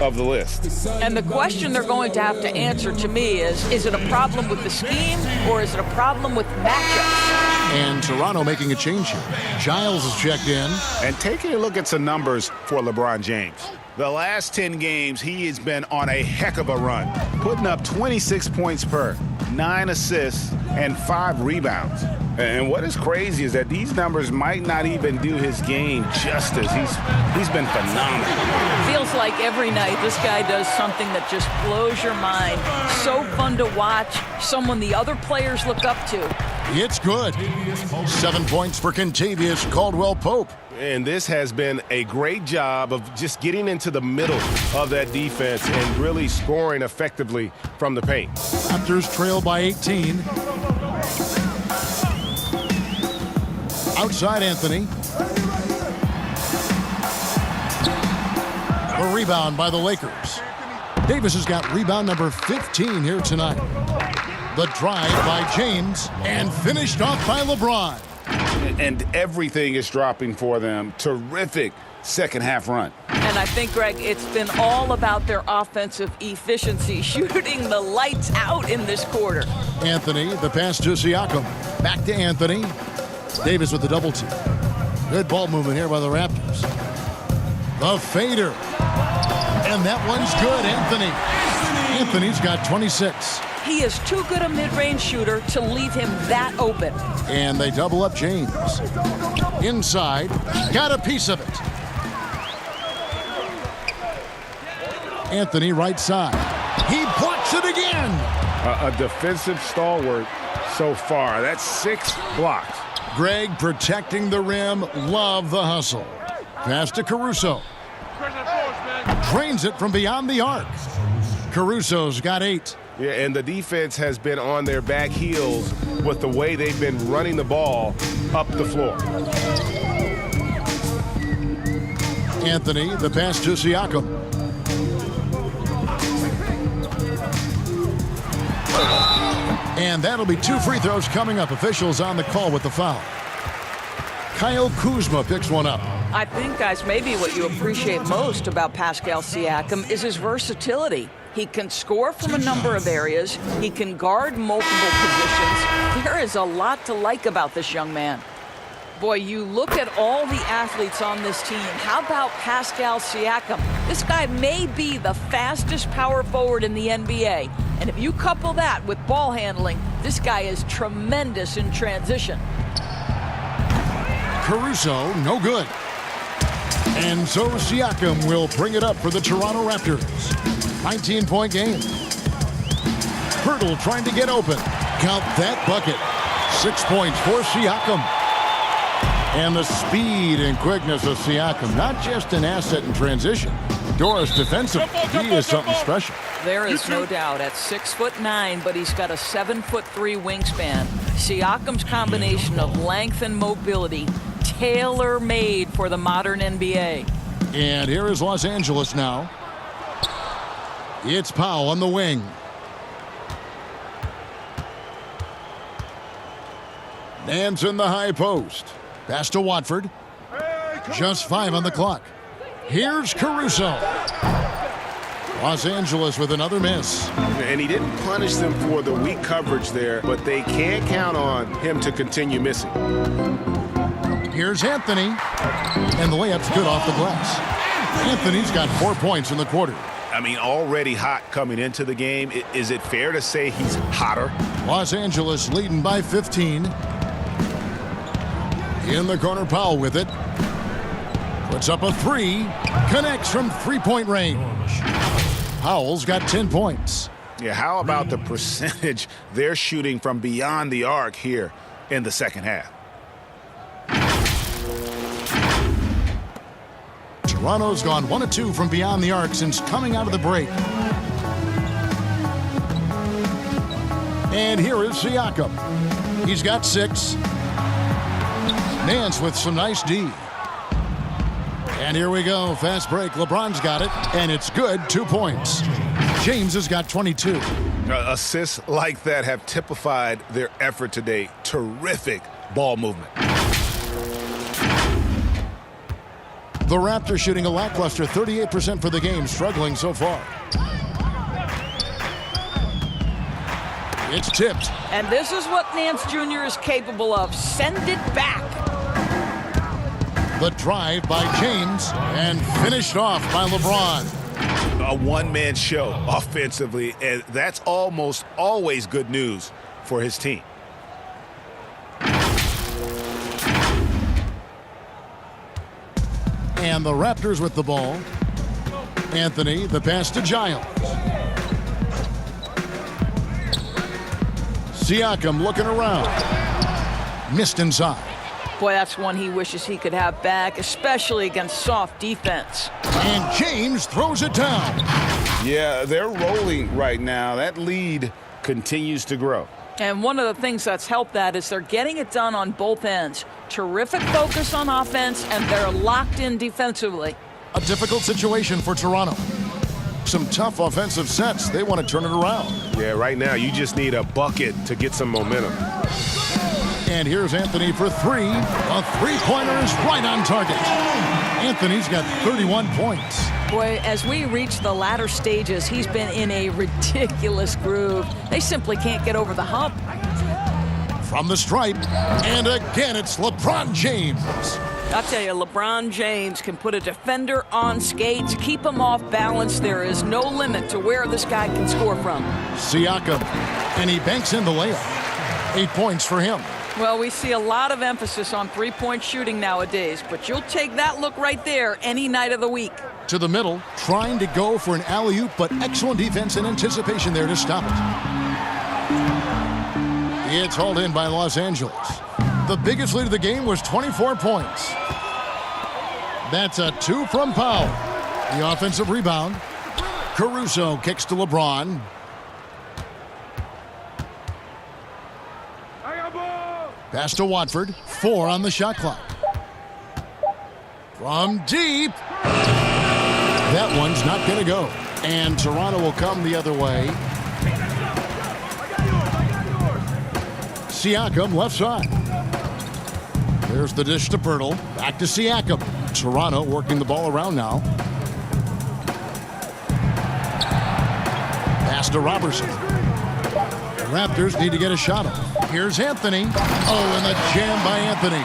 S6: of the list.
S4: And the question they're going to have to answer to me is it a problem with the scheme or is it a problem with matchups?
S3: And Toronto making a change here. Giles is checked in.
S5: And taking a look at some numbers for LeBron James. The last 10 games, he has been on a heck of a run, putting up 26 points per, 9 assists, and 5 rebounds. And what is crazy is that these numbers might not even do his game justice. He's been phenomenal.
S4: Feels like every night this guy does something that just blows your mind. So fun to watch, someone the other players look up to.
S3: It's good. 7 points for Kentavious Caldwell-Pope.
S5: And this has been a great job of just getting into the middle of that defense and really scoring effectively from the paint.
S3: Raptors trail by 18. Outside Anthony. A rebound by the Lakers. Davis has got rebound number 15 here tonight. The drive by James and finished off by LeBron.
S6: And everything is dropping for them. Terrific second half run.
S4: And I think, Greg, it's been all about their offensive efficiency, shooting the lights out in this quarter.
S3: Anthony, the pass to Siakam. Back to Anthony. Davis with the double team. Good ball movement here by the Raptors. The fader. And that one's good, Anthony. Anthony's got 26.
S4: He is too good a mid-range shooter to leave him that open.
S3: And they double up James. Inside, got a piece of it. Anthony right side. He blocks it again.
S5: A defensive stalwart so far. That's 6 blocks.
S3: Greg protecting the rim. Love the hustle. Pass to Caruso. Drains it from beyond the arc. Caruso's got 8.
S5: Yeah, and the defense has been on their back heels with the way they've been running the ball up the floor.
S3: Anthony, the pass to Siakam. And that'll be 2 free throws coming up. Officials on the call with the foul. Kyle Kuzma picks one up.
S4: I think, guys, maybe what you appreciate most about Pascal Siakam is his versatility. He can score from a number of areas. He can guard multiple positions. There is a lot to like about this young man. Boy, you look at all the athletes on this team. How about Pascal Siakam? This guy may be the fastest power forward in the NBA. And if you couple that with ball handling, this guy is tremendous in transition.
S3: Caruso, no good. And so Siakam will bring it up for the Toronto Raptors. 19-point game. Hurdle trying to get open. Count that bucket. 6 points for Siakam. And the speed and quickness of Siakam, not just an asset in transition. Doris defensive, he is something special.
S4: There is no doubt at 6'9", but he's got a 7'3" wingspan. Siakam's combination of length and mobility, tailor-made for the modern NBA.
S3: And here is Los Angeles now. It's Powell on the wing. Nance in the high post. Pass to Watford. Just 5 on the clock. Here's Caruso. Los Angeles with another miss.
S5: And he didn't punish them for the weak coverage there, but they can't count on him to continue missing.
S3: Here's Anthony. And the layup's good off the glass. Anthony's got 4 points in the quarter.
S5: I mean, already hot coming into the game. Is it fair to say he's hotter?
S3: Los Angeles leading by 15. In the corner, Powell with it. Puts up a 3. Connects from 3-point range. Powell's got 10 points.
S5: Yeah, how about the percentage they're shooting from beyond the arc here in the second half?
S3: Toronto's gone 1 of 2 from beyond the arc since coming out of the break. And here is Siakam. He's got 6. Nance with some nice D. And here we go. Fast break. LeBron's got it. And it's good. 2 points. James has got 22.
S5: Assists like that have typified their effort today. Terrific ball movement.
S3: The Raptors shooting a lackluster 38% for the game, struggling so far. It's tipped.
S4: And this is what Nance Jr. is capable of. Send it back.
S3: The drive by James and finished off by LeBron.
S5: A one-man show offensively, and that's almost always good news for his team.
S3: And the Raptors with the ball. Anthony, the pass to Giles. Siakam looking around. Missed inside.
S4: Boy, that's one he wishes he could have back, especially against soft defense.
S3: And James throws it down.
S6: Yeah, they're rolling right now. That lead continues to grow.
S4: And one of the things that's helped that is they're getting it done on both ends. Terrific focus on offense, and they're locked in defensively.
S3: A difficult situation for Toronto. Some tough offensive sets. They want to turn it around.
S5: Yeah, right now you just need a bucket to get some momentum.
S3: And here's Anthony for 3. A three-pointer is right on target. Anthony's got 31 points.
S4: Boy, as we reach the latter stages, he's been in a ridiculous groove. They simply can't get over the hump.
S3: from the stripe. And again, it's LeBron James.
S4: I'll tell you, LeBron James can put a defender on skates, keep him off balance. There is no limit to where this guy can score from.
S3: Siakam, and he banks in the layup. 8 points for him.
S4: Well, we see a lot of emphasis on three-point shooting nowadays, but you'll take that look right there any night of the week.
S3: To the middle, trying to go for an alley-oop, but excellent defense and anticipation there to stop it. It's hauled in by Los Angeles. The biggest lead of the game was 24 points. That's a 2 from Powell. The offensive rebound. Caruso kicks to LeBron. Pass to Watford. 4 on the shot clock. From deep. That one's not going to go. And Toronto will come the other way. Siakam left side. There's the dish to Pirtle. Back to Siakam. Toronto working the ball around now. Pass to Robertson. The Raptors need to get a shot off. Here's Anthony. Oh, and the jam by Anthony.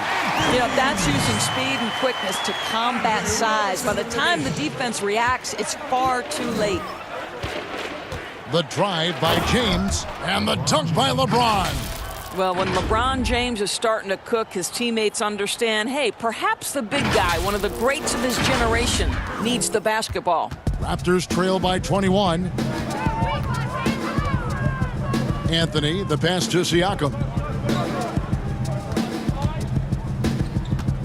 S4: You know, that's using speed and quickness to combat size. By the time the defense reacts, it's far too late.
S3: The drive by James and the dunk by LeBron.
S4: Well, when LeBron James is starting to cook, his teammates understand, hey, perhaps the big guy, one of the greats of his generation, needs the basketball.
S3: Raptors trail by 21. Anthony, the pass to Siakam.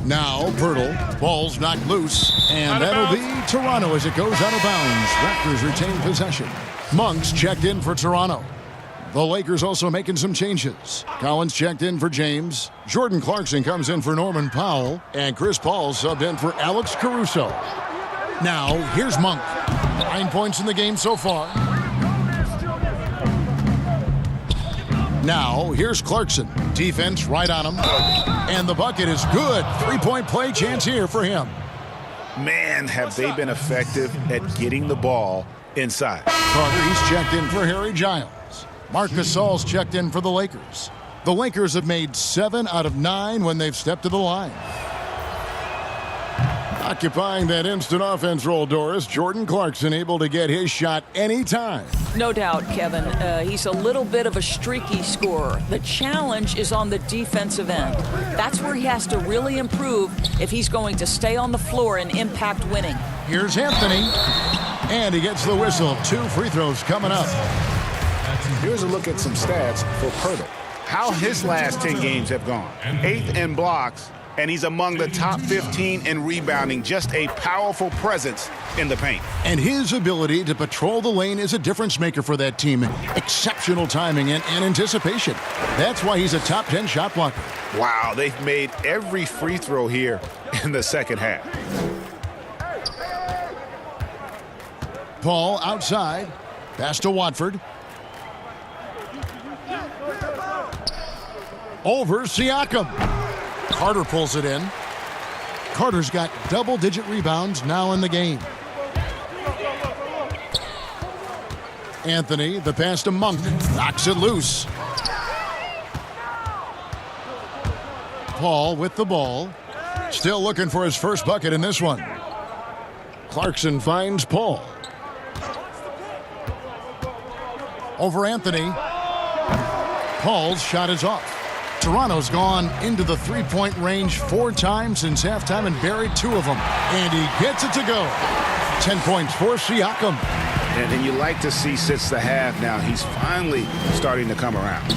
S3: Now Pirtle, ball's knocked loose, and that'll be Toronto as it goes out of bounds. Raptors retain possession. Monks checked in for Toronto. The Lakers also making some changes. Collins checked in for James. Jordan Clarkson comes in for Norman Powell, and Chris Paul subbed in for Alex Caruso. Now here's Monk. 9 points in the game so far. Now, here's Clarkson. Defense right on him. And the bucket is good. 3-point play chance here for him.
S5: Man, have they been effective at getting the ball inside.
S3: Carter, he's checked in for Harry Giles. Marc Gasol's checked in for the Lakers. The Lakers have made 7 out of 9 when they've stepped to the line. Occupying that instant offense role, Doris, Jordan Clarkson able to get his shot anytime.
S4: No doubt, Kevin. He's a little bit of a streaky scorer. The challenge is on the defensive end. That's where he has to really improve if he's going to stay on the floor and impact winning.
S3: Here's Anthony. And he gets the whistle. 2 free throws coming up.
S5: Here's a look at some stats for Pirtle. How his last 10 games have gone. 8th in blocks, and he's among the top 15 in rebounding. Just a powerful presence in the paint.
S3: And his ability to patrol the lane is a difference maker for that team. Exceptional timing and anticipation. That's why he's a top 10 shot blocker.
S5: Wow, they've made every free throw here in the second half.
S3: Paul outside. Pass to Watford. Over Siakam. Carter pulls it in. Carter's got double-digit rebounds now in the game. Anthony, the pass to Monk, knocks it loose. Paul with the ball. Still looking for his first bucket in this one. Clarkson finds Paul. Over Anthony. Paul's shot is off. Toronto's gone into the three-point range 4 times since halftime and buried 2 of them. And he gets it to go. 10 points for Siakam.
S5: And you like to see since the half now, he's finally starting to come around.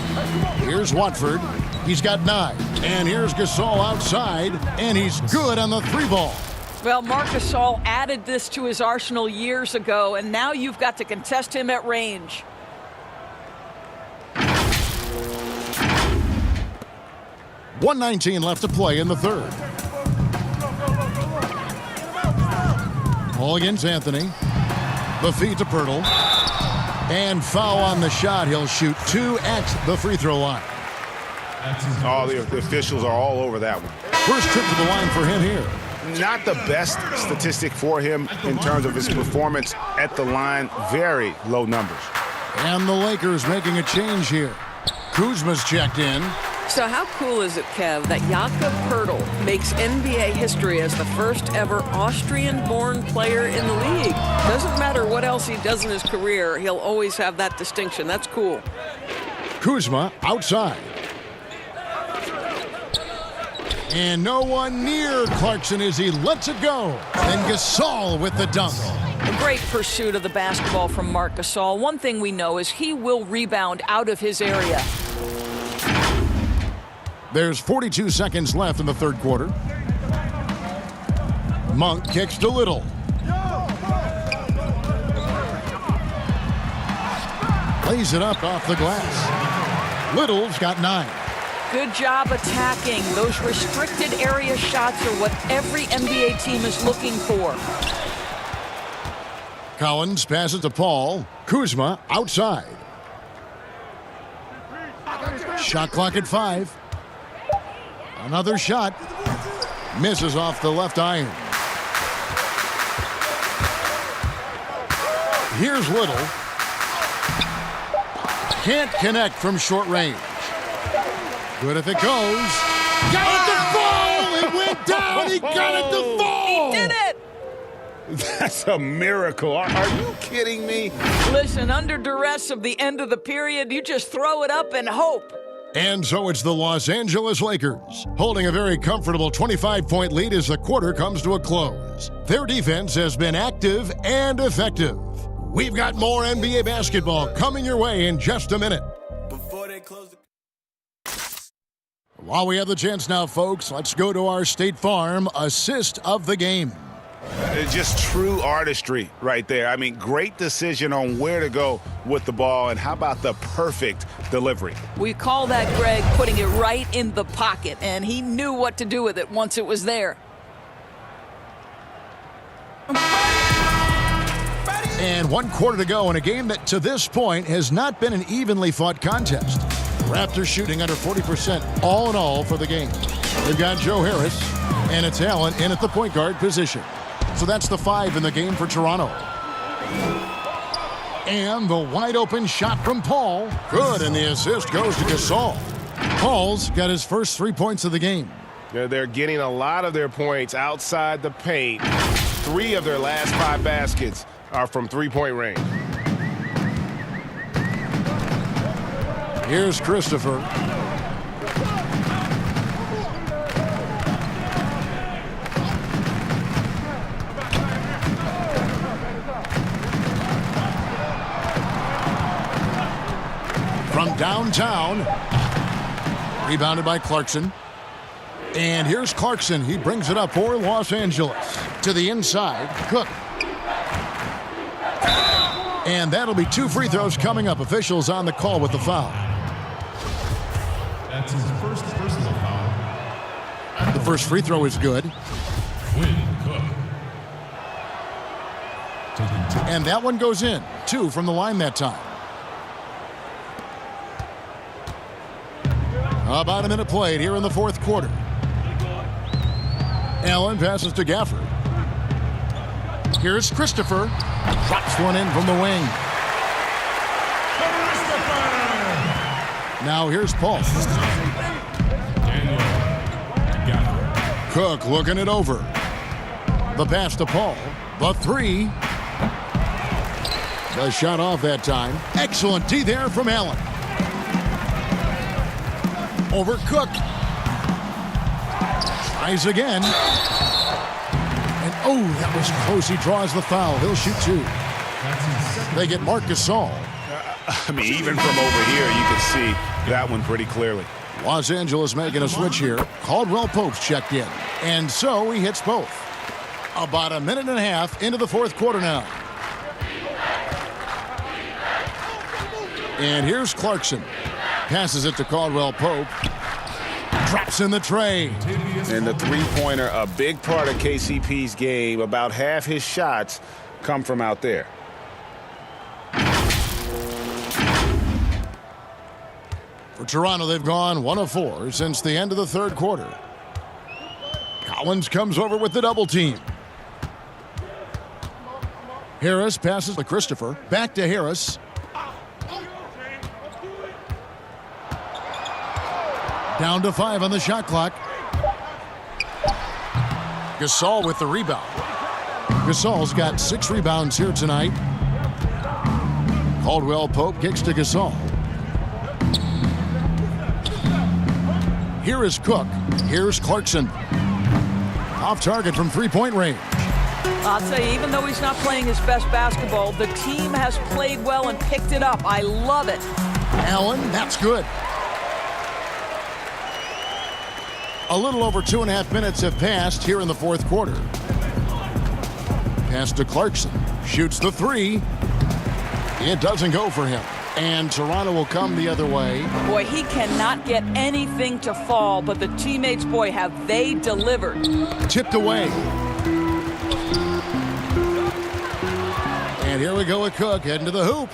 S3: Here's Watford. He's got 9. And here's Gasol outside. And he's good on the 3-ball.
S4: Well, Marc Gasol added this to his arsenal years ago, and now you've got to contest him at range.
S3: .119 left to play in the third. Ball against Anthony. The feed to Pirtle. And foul on the shot. He'll shoot 2 at the free throw line.
S5: Oh, the officials are all over that one.
S3: First trip to the line for him here.
S5: Not the best statistic for him in terms of his performance at the line. Very low numbers.
S3: And the Lakers making a change here. Kuzma's checked in.
S4: So how cool is it, Kev, that Jakob Poeltl makes NBA history as the first ever Austrian-born player in the league? Doesn't matter what else he does in his career, he'll always have that distinction. That's cool.
S3: Kuzma outside. And no one near Clarkson as he lets it go. And Gasol with the dunk.
S4: A great pursuit of the basketball from Marc Gasol. One thing we know is he will rebound out of his area.
S3: There's 42 seconds left in the third quarter. Monk kicks to Little. Lays it up off the glass. Little's got 9.
S4: Good job attacking. Those restricted area shots are what every NBA team is looking for.
S3: Collins passes to Paul. Kuzma outside. Shot clock at 5. Another shot. Misses off the left iron. Here's Little. Can't connect from short range. Good if it goes. Got it to fall! It went down! He got it to fall!
S4: He did it!
S6: That's a miracle. Are you kidding me?
S4: Listen, under duress of the end of the period, you just throw it up and hope.
S3: And so it's the Los Angeles Lakers, holding a very comfortable 25-point lead as the quarter comes to a close. Their defense has been active and effective. We've got more NBA basketball coming your way in just a minute.
S1: Before they close the
S3: While we have the chance now, folks, let's go to our State Farm assist of the game.
S5: It's just true artistry right there. I mean, great decision on where to go with the ball, and how about the perfect delivery?
S4: We call that, Greg, putting it right in the pocket, and he knew what to do with it once it was there.
S3: And 1 quarter to go in a game that, to this point, has not been an evenly fought contest. Raptors shooting under 40% all in all for the game. They've got Joe Harris, and it's Allen in at the point guard position. So that's the 5 in the game for Toronto. And the wide open shot from Paul. Good, and the assist goes to Gasol. Paul's got his first 3 points of the game.
S5: They're getting a lot of their points outside the paint. 3 of their last 5 baskets are from three-point range.
S3: Here's Christopher. From downtown. Rebounded by Clarkson. And here's Clarkson. He brings it up for Los Angeles. To the inside, Cook. And that'll be 2 free throws coming up. Officials on the call with the foul.
S7: That's his first personal foul.
S3: The first free throw is good. And that one goes in. 2 from the line that time. About a minute played here in the fourth quarter. Allen passes to Gafford. Here's Christopher. Drops one in from the wing. Now here's Paul. Cook looking it over. The pass to Paul. The 3. The shot off that time. Excellent D there from Allen. Over Cook. Tries again. And oh, that was close. He draws the foul. He'll shoot 2. They get Marc Gasol.
S5: I mean, even from over here, you can see that one pretty clearly.
S3: Los Angeles making a switch here. Caldwell Pope's checked in. And so he hits both. About a minute and a half into the fourth quarter now. And here's Clarkson. Passes it to Caldwell Pope. Drops in the tray.
S5: And the three-pointer, a big part of KCP's game. About half his shots come from out there.
S3: For Toronto, they've gone 1 of 4 since the end of the third quarter. Collins comes over with the double team. Harris passes to Christopher. Back to Harris. Down to 5 on the shot clock. Gasol with the rebound. Gasol's got 6 rebounds here tonight. Caldwell Pope kicks to Gasol. Here is Cook. Here's Clarkson. Off target from three-point range.
S4: I'll say, even though he's not playing his best basketball, the team has played well and picked it up. I love it.
S3: Allen, that's good. A little over 2.5 minutes have passed here in the fourth quarter. Pass to Clarkson. Shoots the 3. It doesn't go for him. And Toronto will come the other way.
S4: Boy, he cannot get anything to fall, but the teammates, boy, have they delivered.
S3: Tipped away. And here we go with Cook heading to the hoop.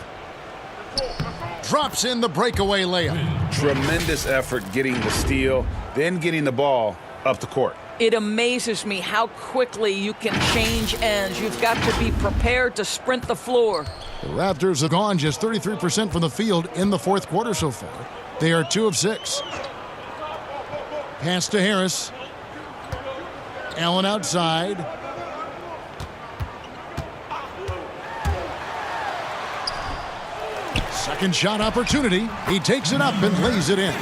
S3: Drops in the breakaway layup.
S6: Tremendous effort getting the steal, then getting the ball up the court.
S4: It amazes me how quickly you can change ends. You've got to be prepared to sprint the floor.
S3: The Raptors have gone just 33% from the field in the fourth quarter so far. They are 2 of 6. Pass to Harris. Allen outside. Second shot opportunity. He takes it up and lays it in.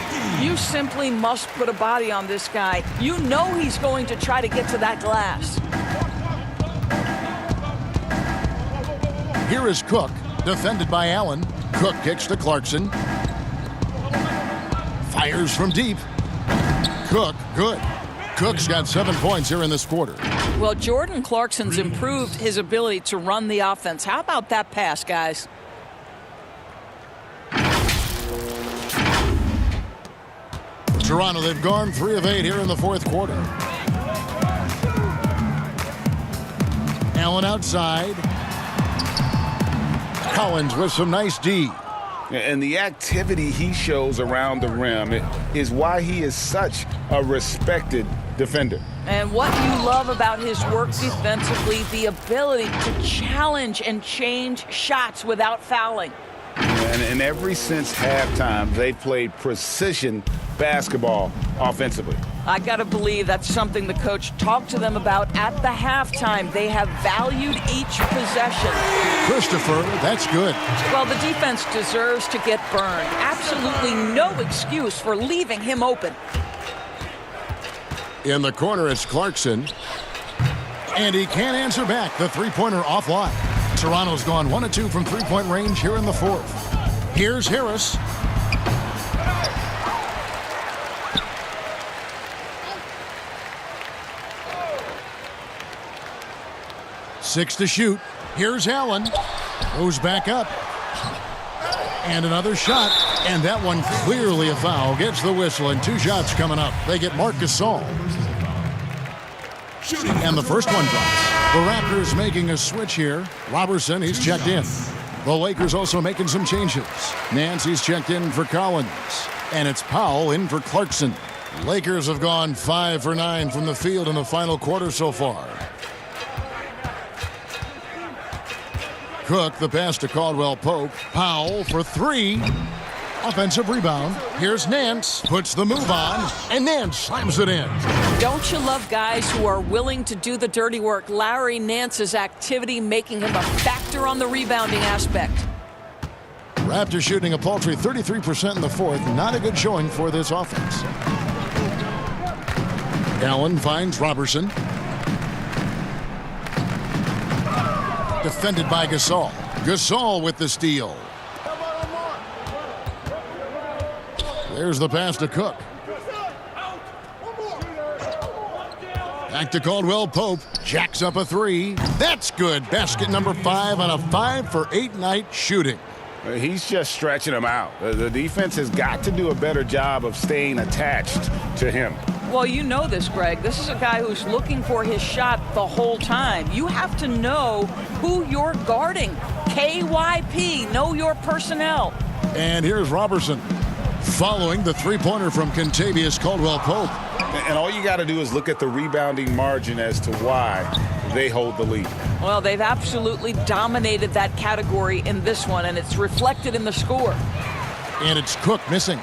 S4: You simply must put a body on this guy. You know he's going to try to get to that glass.
S3: Here is Cook, defended by Allen. Cook kicks to Clarkson. Fires from deep. Cook, good. Cook's got 7 points here in this quarter.
S4: Well, Jordan Clarkson's improved his ability to run the offense. How about that pass, guys?
S3: Toronto, they've gone 3 of 8 here in the fourth quarter. Allen outside. Collins with some nice D.
S6: And the activity he shows around the rim is why he is such a respected defender.
S4: And what you love about his work defensively, the ability to challenge and change shots without fouling.
S6: And ever since halftime, they've played precision basketball offensively.
S4: I got to believe that's something the coach talked to them about at the halftime. They have valued each possession.
S3: Christopher, that's good.
S4: Well, the defense deserves to get burned. Absolutely no excuse for leaving him open.
S3: In the corner, it's Clarkson. And he can't answer back. The three-pointer offline. Toronto's gone 1 of 2 from three-point range here in the fourth. Here's Harris. Six to shoot. Here's Allen. Goes back up. And another shot. And that one clearly a foul. Gets the whistle, and 2 shots coming up. They get Marc Gasol. And the first one drops. The Raptors making a switch here. Robertson, he's checked in. The Lakers also making some changes. Nancy's checked in for Collins. And it's Powell in for Clarkson. Lakers have gone 5 for 9 from the field in the final quarter so far. Cook, the pass to Caldwell Pope. Powell for 3. Offensive rebound. Here's Nance. Puts the move on. And Nance slams it in.
S4: Don't you love guys who are willing to do the dirty work? Larry Nance's activity making him a factor on the rebounding aspect.
S3: Raptors shooting a paltry 33% in the fourth. Not a good showing for this offense. Allen finds Robertson. Defended by Gasol. Gasol with the steal. There's the pass to Cook. Back to Caldwell Pope. Jacks up a 3. That's good. Basket number 5 on a 5 for 8 night shooting.
S6: He's just stretching him out. The defense has got to do a better job of staying attached to him.
S4: Well, you know this, Greg. This is a guy who's looking for his shot the whole time. You have to know who you're guarding. KYP, know your personnel.
S3: And here's Robertson following the three-pointer from Kentavious Caldwell-Pope.
S6: And all you got to do is look at the rebounding margin as to why they hold the lead.
S4: Well, they've absolutely dominated that category in this one, and it's reflected in the score.
S3: And it's Cook missing.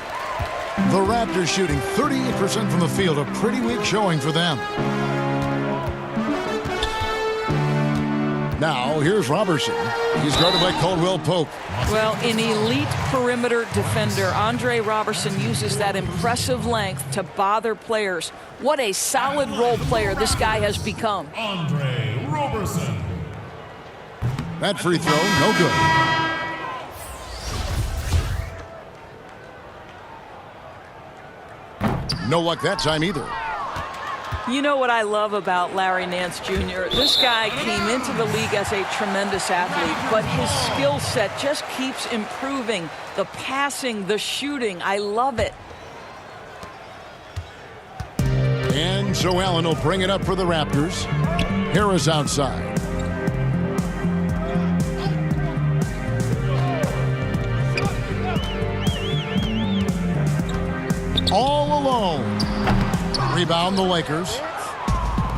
S3: The Raptors shooting 38% from the field, a pretty weak showing for them. Now, here's Robertson. He's guarded by Caldwell Pope.
S4: Well, an elite perimeter defender, Andre Robertson uses that impressive length to bother players. What a solid role player this guy has become.
S7: Andre Robertson.
S3: That free throw, no good. No luck that time either.
S4: You know what I love about Larry Nance Jr.? This guy came into the league as a tremendous athlete, but his skill set just keeps improving. The passing, the shooting, I love it.
S3: And so Allen will bring it up for the Raptors. Harris outside. All alone. Rebound the Lakers.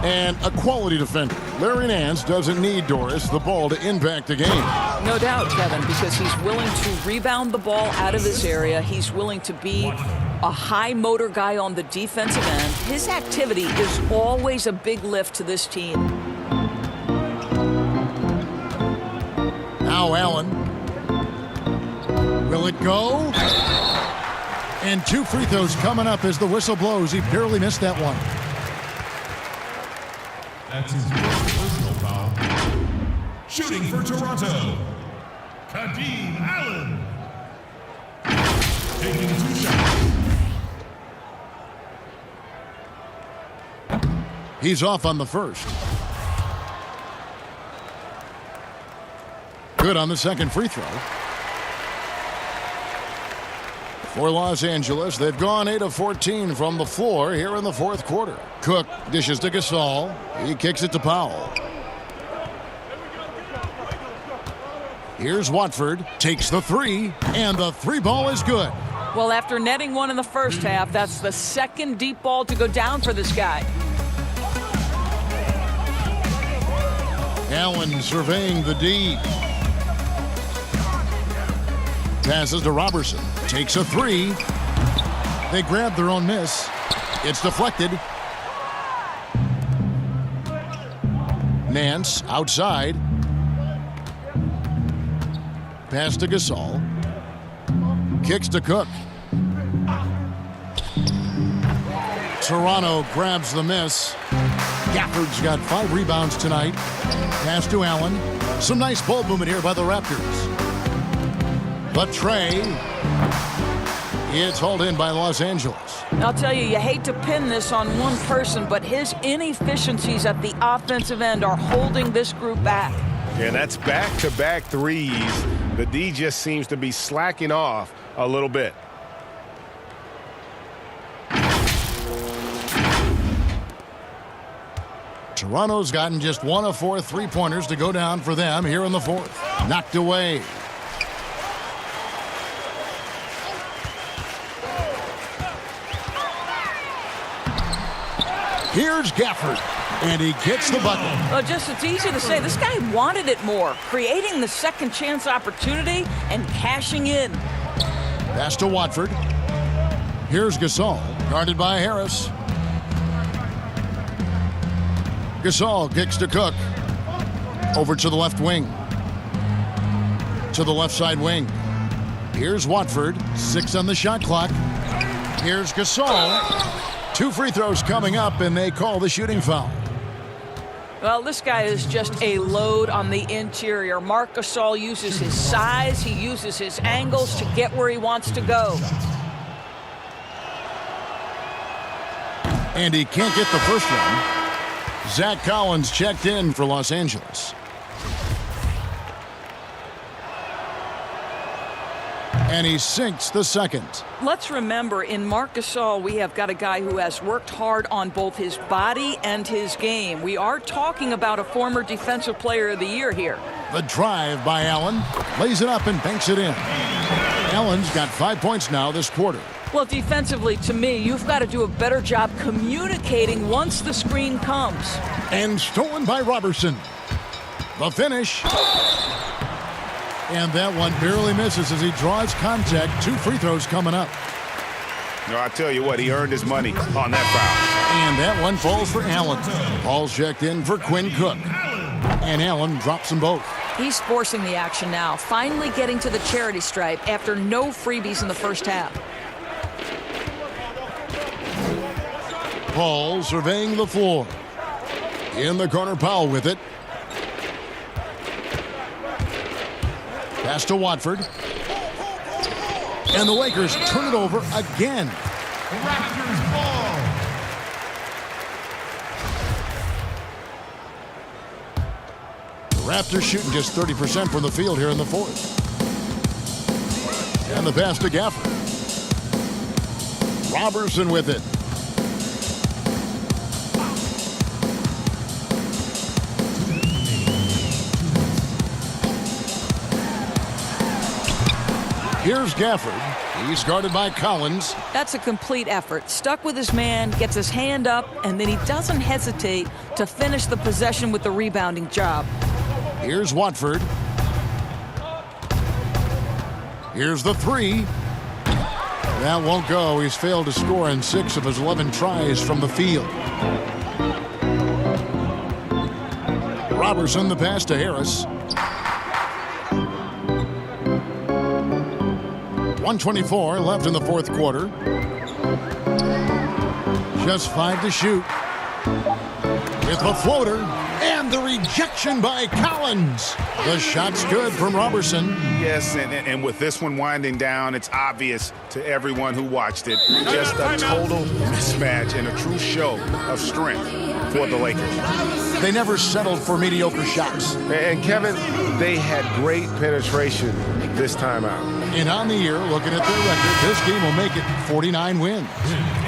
S3: And a quality defender. Larry Nance doesn't need Doris the ball to impact the game.
S4: No doubt, Kevin, because he's willing to rebound the ball out of his area. He's willing to be a high motor guy on the defensive end. His activity is always a big lift to this team.
S3: Now Allen. Will it go? And 2 free throws coming up as the whistle blows. He barely missed that one.
S7: That's his first personal foul. Shooting for Toronto, Kadeem Allen. Taking 2 shots.
S3: He's off on the first. Good on the second free throw. For Los Angeles, they've gone 8 of 14 from the floor here in the fourth quarter. Cook dishes to Gasol. He kicks it to Powell. Here's Watford. Takes the 3, and the 3 ball is good.
S4: Well, after netting one in the first half, that's the second deep ball to go down for this guy.
S3: Allen surveying the D. Passes to Robertson. Takes a 3. They grab their own miss. It's deflected. Nance outside. Pass to Gasol. Kicks to Cook. Toronto grabs the miss. Gafford's got 5 rebounds tonight. Pass to Allen. Some nice ball movement here by the Raptors. But Trey, it's hauled in by Los Angeles.
S4: I'll tell you, you hate to pin this on one person, but his inefficiencies at the offensive end are holding this group back.
S5: And that's back-to-back threes. The D just seems to be slacking off a little bit.
S3: Toronto's gotten just 1 of 4 3-pointers to go down for them here in the fourth. Knocked away. Here's Gafford, and he gets the bucket.
S4: Well, it's easy to say. This guy wanted it more, creating the second chance opportunity and cashing in.
S3: Pass to Watford. Here's Gasol, guarded by Harris. Gasol kicks to Cook. Over to the left wing. To the left side wing. Here's Watford, 6 on the shot clock. Here's Gasol. 2 free throws coming up, and they call the shooting foul.
S4: Well, this guy is just a load on the interior. Marc Gasol uses his size, he uses his angles to get where he wants to go.
S3: And he can't get the first one. Zach Collins checked in for Los Angeles. And he sinks the second.
S4: Let's remember, in Marc Gasol, we have got a guy who has worked hard on both his body and his game. We are talking about a former Defensive Player of the Year here.
S3: The drive by Allen. Lays it up and banks it in. Allen's got 5 points now this quarter.
S4: Well, defensively, to me, you've got to do a better job communicating once the screen comes.
S3: And stolen by Robertson. The finish. And that one barely misses as he draws contact. 2 free throws coming up.
S5: No, I tell you what, he earned his money on that foul.
S3: And that one falls for Allen. Ball's checked in for Quinn Cook. And Allen drops them both.
S4: He's forcing the action now, finally getting to the charity stripe after no freebies in the first half.
S3: Paul surveying the floor. In the corner, Powell with it. Pass to Watford. And the Lakers turn it over again.
S7: Raptors ball.
S3: The Raptors shooting just 30% from the field here in the fourth. And the pass to Gafford. Robertson with it. Here's Gafford. He's guarded by Collins.
S4: That's a complete effort. Stuck with his man, gets his hand up, and then he doesn't hesitate to finish the possession with the rebounding job.
S3: Here's Watford. Here's the three. That won't go. He's failed to score in 6 of his 11 tries from the field. Robertson, the pass to Harris. 1:24 left in the fourth quarter. Just 5 to shoot. With the floater and the rejection by Collins. The shot's good from Robertson.
S5: Yes, and with this one winding down, it's obvious to everyone who watched it. Just a total mismatch and a true show of strength for the Lakers.
S3: They never settled for mediocre shots.
S5: And Kevin, they had great penetration this time out.
S3: And on the year, looking at their record, this game will make it 49 wins.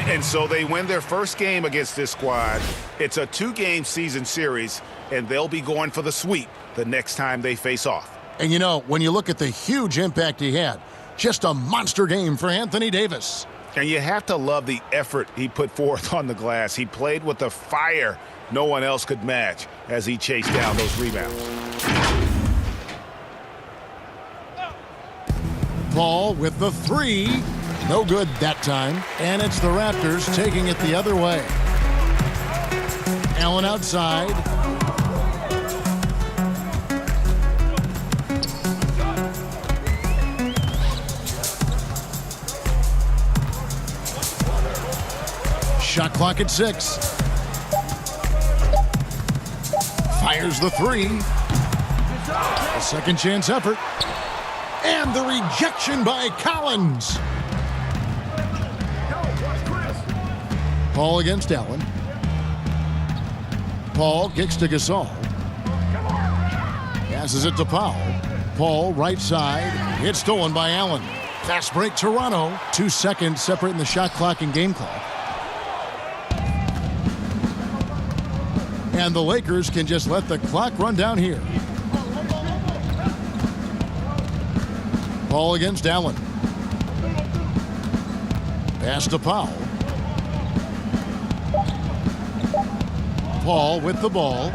S5: And so they win their first game against this squad. It's a 2-game season series, and they'll be going for the sweep the next time they face off.
S3: And you know, when you look at the huge impact he had, just a monster game for Anthony Davis.
S5: And you have to love the effort he put forth on the glass. He played with the fire no one else could match as he chased down those rebounds.
S3: Paul with the three. No good that time. And it's the Raptors taking it the other way. Allen outside. Shot clock at 6. Fires the three. A second chance effort. And the rejection by Collins. Paul against Allen. Paul kicks to Gasol. Passes it to Powell. Paul right side. It's stolen by Allen. Fast break Toronto. 2 seconds separating the shot clock and game clock. And the Lakers can just let the clock run down here. Paul against Allen. Pass to Powell. Paul with the ball.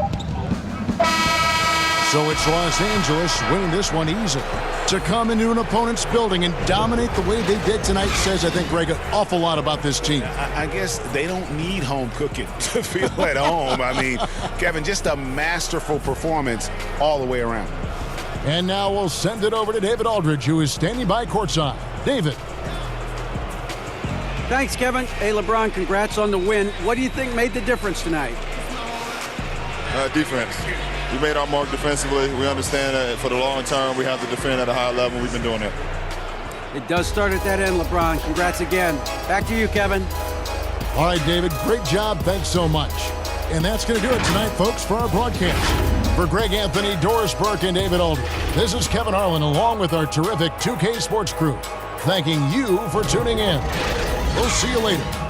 S3: So it's Los Angeles winning this one easily. To come into an opponent's building and dominate the way they did tonight says, I think, Greg, an awful lot about this team.
S5: I guess they don't need home cooking to feel at home. I mean, Kevin, just a masterful performance all the way around.
S3: And now we'll send it over to David Aldridge, who is standing by courtside. David.
S8: Thanks, Kevin. Hey, LeBron, congrats on the win. What do you think made the difference tonight?
S14: Defense. We made our mark defensively. We understand that for the long term, we have to defend at a high level. We've been doing it.
S8: It does start at that end, LeBron. Congrats again. Back to you, Kevin.
S3: All right, David, great job. Thanks so much. And that's going to do it tonight, folks, for our broadcast. For Greg Anthony, Doris Burke, and David Aldridge, this is Kevin Harlan along with our terrific 2K Sports crew, thanking you for tuning in. We'll see you later.